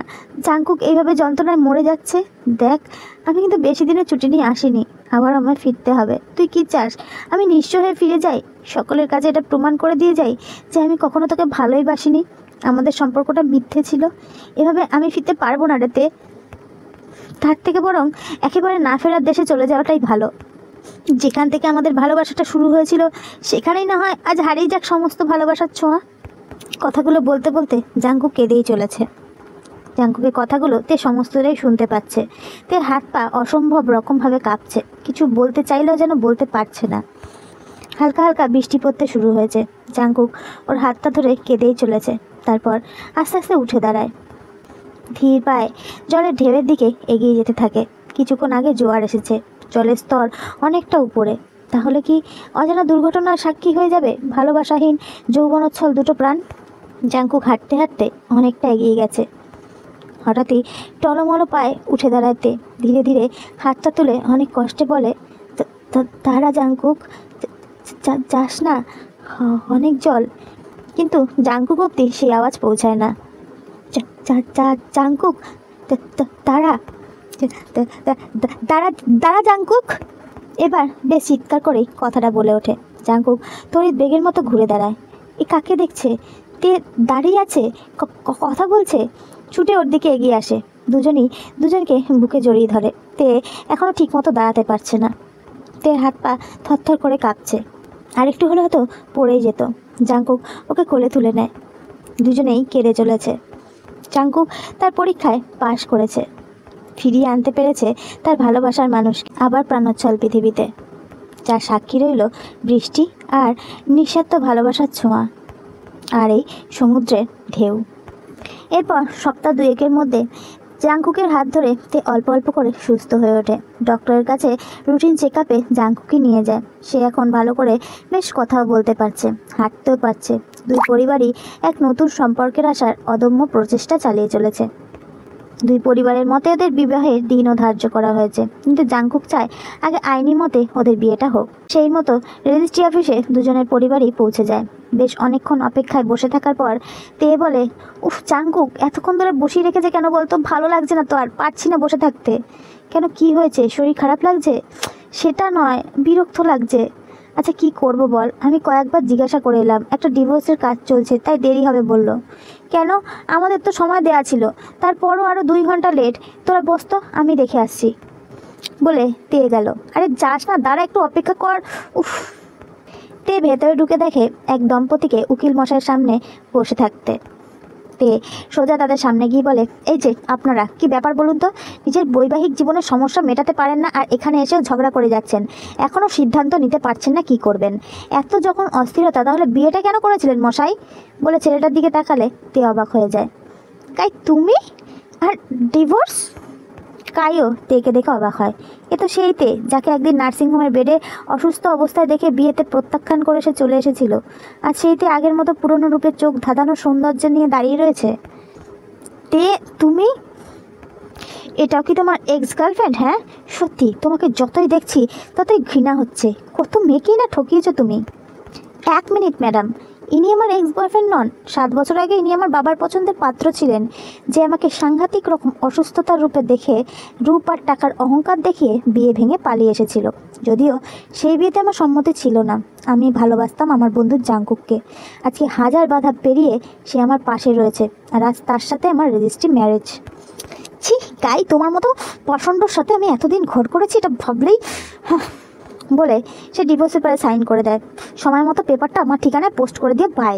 S1: জাঙ্কুক এইভাবে যন্ত্রণায় মরে যাচ্ছে? দেখ, আমি কিন্তু বেশি দিনের ছুটি নিয়ে আসিনি, আবার আমায় ফিরতে হবে। তুই কি চাস আমি নিঃস্ব হয়ে ফিরে যাই, সকলের কাছে এটা প্রমাণ করে দিয়ে যাই যে আমি কখনো তোকে ভালোই বাসিনি, আমাদের সম্পর্কটা মিথ্যে ছিল? এভাবে আমি ফিরতে পারবো না রেতে। তার থেকে বরং একেবারে না ফেরার দেশে চলে যাওয়াটাই ভালো। যেখান থেকে আমাদের ভালোবাসাটা শুরু হয়েছিল, সেখানেই না হয় আজ হারিয়ে যাক সমস্ত ভালোবাসার ছোঁয়া। কথাগুলো বলতে বলতে জাঙ্কুক কেঁদেই চলেছে। জাঙ্কুকের কথাগুলো তে সমস্তটাই শুনতে পাচ্ছে। তে হাত পা অসম্ভব রকমভাবে কাঁপছে, কিছু বলতে চাইলেও যেন বলতে পারছে না। হালকা হালকা বৃষ্টি পড়তে শুরু হয়েছে। জাঙ্কুক ওর হাতটা ধরে কেঁদেই চলেছে। তারপর আস্তে আস্তে উঠে দাঁড়ায়, ধীর পায়ে জলের ঢেউয়ের দিকে এগিয়ে যেতে থাকে। কিছুক্ষণ আগে জোয়ার এসেছে, জলের স্তর অনেকটা উপরে। তাহলে কি অজানা দুর্ঘটনার সাক্ষী হয়ে যাবে ভালোবাসাহীন যৌবনোচ্ছল দুটো প্রাণ? জাঙ্কুক হাঁটতে হাঁটতে অনেকটা এগিয়ে গেছে। হঠাৎই টলমলো পায়ে উঠে দাঁড়াতে ধীরে ধীরে হাতটা তুলে অনেক কষ্টে বলে, তারা জাঙ্কুক, যাস না, অনেক জল। কিন্তু জাঙ্কুক অব্দি সেই আওয়াজ পৌঁছায় না। জাংকুক, তারা তারা তারা জাংকুক। এবার বেশ চিৎকার করেই কথাটা বলে ওঠে। জাংকুক তড়িৎ বেগের মতো ঘুরে দাঁড়ায়। এ কাকে দেখছে? তে দাঁড়িয়ে আছে, কথা বলছে। ছুটে ওর দিকে এগিয়ে আসে। দুজনকে বুকে জড়িয়ে ধরে। তে এখনও ঠিকমতো দাঁড়াতে পারছে না। তের হাত পা থরথর করে কাঁপছে। আর একটু হলে হয়তো পড়েই যেত। জাংকুক ওকে কোলে তুলে নেয়। দুজনেই কেঁদে চলেছে। জাংকুক তার পরীক্ষায় পাশ করেছে, ফিরিয়ে আনতে পেরেছে তার ভালোবাসার মানুষ আবার প্রাণোচ্ছল পৃথিবীতে, যার সাক্ষী রইল বৃষ্টি আর নিঃস্বার্থ ভালোবাসার ছোঁয়া আর এই সমুদ্রের ঢেউ। এরপর সপ্তাহ দুয়েকের মধ্যে জাংকুকের হাত ধরে তে অল্প অল্প করে সুস্থ হয়ে ওঠে। ডক্টরের কাছে রুটিন চেক আপে জাংকুককে নিয়ে যায়। সে এখন ভালো করে বেশ কথাও বলতে পারছে, হাঁটতেও পারছে। দুই পরিবারই এক নতুন সম্পর্কের আসার অদম্য প্রচেষ্টা চালিয়ে চলেছে। দুই পরিবারের মতে ওদের বিবাহের দিনও ধার্য করা হয়েছে, কিন্তু জাংকুক চায় আগে আইনি মতে ওদের বিয়েটা হোক। সেই মতো রেজিস্ট্রি অফিসে দুজনের পরিবারই পৌঁছে যায়। বেশ অনেকক্ষণ অপেক্ষায় বসে থাকার পর তে বলে, উফ জাংকুক, এতক্ষণ ধরে বসিয়ে রেখেছে কেন বলতো? ভালো লাগছে না তো, আর পারছি না বসে থাকতে। কেন, কি হয়েছে? শরীর খারাপ লাগছে? সেটা নয়, বিরক্ত লাগছে। আচ্ছা কি করব বল, আমি কয়েকবার জিজ্ঞাসা করে এলাম, একটা ডিভোর্সের কাজ চলছে তাই দেরি হবে বলল। কেন, আমাদের তো সময় দেয়া ছিল, তারপরও আরও 2 ঘন্টা লেট। তোরা বস তো, আমি দেখে আসছি বলে তে গেল। আরে যাস না, দাঁড়া একটু অপেক্ষা কর। উফ। তে ভেতরে ঢুকে দেখে এক দম্পতিকে উকিল মশাইয়ের সামনে বসে থাকতে। তে সোজা তাদের সামনে গিয়ে বলে, এই যে আপনারা, কি ব্যাপার বলুন তো? নিজের বৈবাহিক জীবনের সমস্যা মেটাতে পারেন না আর এখানে এসেও ঝগড়া করে যাচ্ছেন। এখনও সিদ্ধান্ত নিতে পারছেন না কি করবেন। এত যখন অস্থিরতা, তাহলে বিয়েটা কেন করেছিলেন মশাই? বলে ছেলেটার দিকে তাকালে তে অবাক হয়ে যায়। কাই তুমি? আর ডিভোর্স? কাইও তেকে দেখে অবাক হয়। এ তো সেই তে, যাকে একদিন নার্সিংহোমের বেডে অসুস্থ অবস্থায় দেখে বিয়েতে প্রত্যাখ্যান করে সে চলে এসেছিল। আর সেই তে আগের মতো পুরনো রূপে চোখ ধাঁধানো সৌন্দর্য নিয়ে দাঁড়িয়ে রয়েছে। তে তুমি? এটাও কি তোমার এক্স গার্লফ্রেন্ড? হ্যাঁ সত্যি, তোমাকে যতই দেখছি ততই ঘৃণা হচ্ছে। কত মেয়েকেই না ঠকিয়েছো তুমি। 1 মিনিট ম্যাডাম, ইনি আমার এক্স বয়ফ্রেন্ড নন। 7 বছর আগে ইনি আমার বাবার পছন্দের পাত্র ছিলেন, যে আমাকে সাংঘাতিক রকম অসুস্থতার রূপে দেখে রূপ আর টাকার অহংকার দেখিয়ে বিয়ে ভেঙে পালিয়ে এসেছিল। যদিও সেই বিয়েতে আমার সম্মতি ছিল না। আমি ভালোবাসতাম আমার বন্ধু জাংকুককে। আজকে 1000 বাধা পেরিয়ে সে আমার পাশে রয়েছে, আর আজ তার সাথে আমার রেজিস্ট্রি ম্যারেজ। ছি গাই, তোমার মতো প্রচণ্ডর সাথে আমি এতদিন ঘর করেছি, এটা ভাবলেই বলে সে ডিভোর্স পেপারে সাইন করে দেয়। সময় মতো পেপারটা আমার ঠিকানায় পোস্ট করে দিয়ে বাই।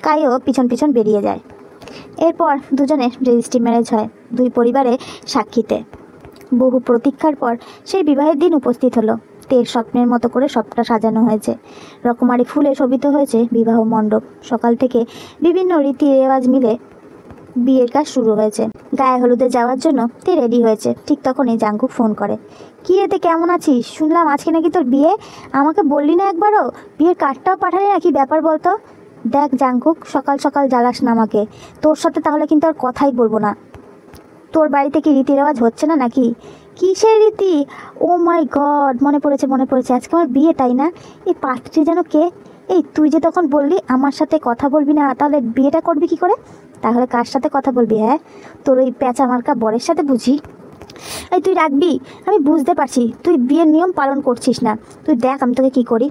S1: কাইও পিছন পিছন বেরিয়ে যায়। এরপর দুজনের রেজিস্ট্রি ম্যারেজ হয়, দুই পরিবারে সাক্ষীতে। বহু প্রতীক্ষার পর সেই বিবাহের দিন উপস্থিত হলো। তের স্বপ্নের মতো করে সবটা সাজানো হয়েছে। রকমারি ফুলে শোভিত হয়েছে বিবাহ মণ্ডপ। সকাল থেকে বিভিন্ন রীতি রেওয়াজ মিলে বিয়ের কাজ শুরু হয়েছে। গায়ে হলুদে যাওয়ার জন্য তে রেডি হয়েছে। ঠিক তখনই জাংকুক ফোন করে। কি রে তে, কেমন আছিস? শুনলাম আজকে নাকি তোর বিয়ে, আমাকে বললি না একবারও? বিয়ের কার্ডটাও পাঠালি না, কি ব্যাপার বলতো? দেখ জাংকুক, সকাল সকাল জ্বালাস না আমাকে। তোর সাথে তাহলে কিন্তু আর কথাই বলবো না। তোর বাড়িতে কি রীতি রেওয়াজ হচ্ছে না নাকি? কিসের রীতি? ও মাই গড, মনে পড়েছে, আজকে আমার বিয়ে, তাই না? এই পাত্রী যেন কে? এই তুই যে তখন বললি আমার সাথে কথা বলবি না, তাহলে বিয়েটা করবি কি করে? তাহলে কার সাথে কথা বলবি? হ্যাঁ, তোর ওই প্যাঁচা মার্কা বরের সাথে বুঝি? এই তুই রাখবি, আমি বুঝতে পারছি তুই বিয়ের নিয়ম পালন করছিস না। তুই দেখ আমি তোকে কি করি।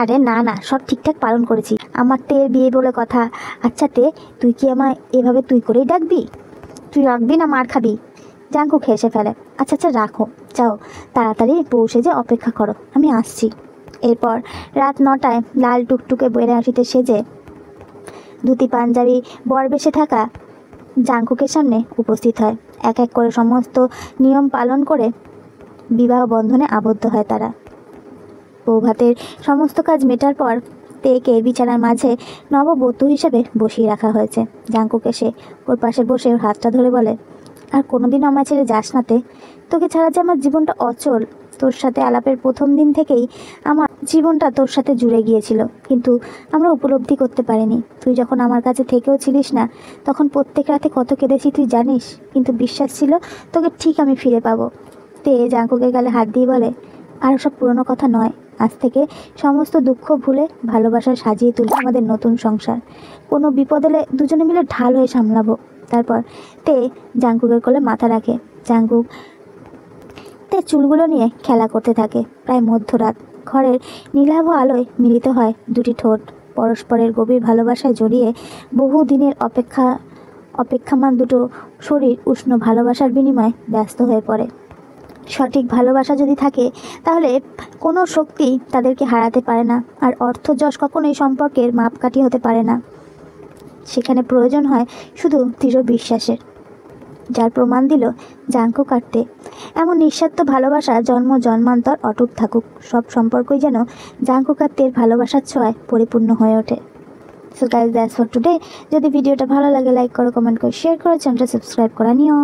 S1: আরে না না, সব ঠিকঠাক পালন করেছি। আমার তের বিয়ে বলে কথা। আচ্ছা তে, তুই কি আমায় এভাবে তুই করেই ডাকবি? তুই রাখবি না মার খাবি? জাংকুক হেসে ফেলে। আচ্ছা রাখো, যাও তাড়াতাড়ি পৌঁছে যে অপেক্ষা করো, আমি আসছি। এরপর রাত 9টায় লাল টুকটুকে বেনারসিতে সেজে ধুতি পাঞ্জাবি বর বেশে থাকা জাংকুকের সামনে উপস্থিত হয়। এক এক করে সমস্ত নিয়ম পালন করে বিবাহ বন্ধনে আবদ্ধ হয় তারা। বৌভাতের সমস্ত কাজ মেটার পর তেকে বিছানার মাঝে নববধূ হিসেবে বসিয়ে রাখা হয়েছে। জাংকুক এসে ওর পাশে বসে ওর হাতটা ধরে বলে, আর কোনোদিনও আমায় ছেড়ে যাস না তে। তোকে ছাড়া যে আমার জীবনটা অচল। তোর সাথে আলাপের প্রথম দিন থেকেই আমার জীবনটা তোর সাথে জুড়ে গিয়েছিল, কিন্তু আমরা উপলব্ধি করতে পারিনি। তুই যখন আমার কাছে থেকেও ছিলিস না, তখন প্রত্যেক রাতে কত কেঁদেছি তুই জানিস, কিন্তু বিশ্বাস ছিল তোকে ঠিক আমি ফিরে পাবো। তে জাংকুকের গালে হাত দিয়ে বলে, আর সব পুরনো কথা নয়, আজ থেকে সমস্ত দুঃখ ভুলে ভালোবাসা সাজিয়ে তুলবো আমাদের নতুন সংসার। কোনো বিপদ এলে দুজনে মিলে ঢাল হয়ে সামলাবো। তারপর তে জাংকুকের কোলে মাথা রাখে। জাংকুক তে চুলগুলো নিয়ে খেলা করতে থাকে। প্রায় মধ্যরাত, ঘরের নীলাভ আলোয় মিলিত হয় দুটি ঠোঁট, পরস্পরের গভীর ভালোবাসায় জড়িয়ে বহু দিনের অপেক্ষামান দুটো শরীর উষ্ণ ভালোবাসার বিনিময়ে ব্যস্ত হয়ে পড়ে। সঠিক ভালোবাসা যদি থাকে তাহলে কোনো শক্তি তাদেরকে হারাতে পারে না, আর অর্থ যশ কখনোই সম্পর্কের মাপকাঠি হতে পারে না। সেখানে প্রয়োজন হয় শুধু দৃঢ় বিশ্বাসের, যার প্রমাণ দিল জাংকুক আর তে। এমন নিঃস্বার্থ ভালোবাসা জন্ম জন্মান্তর অটুট থাকুক। সব সম্পর্কই যেন জাংকুক আর তের ভালোবাসার ছোঁয়ায় পরিপূর্ণ হয়ে ওঠে। So guys, that's for today. যদি ভিডিওটা ভালো লাগে লাইক করো, কমেন্ট করো, শেয়ার করো, চ্যানেলটা সাবস্ক্রাইব করা নিও।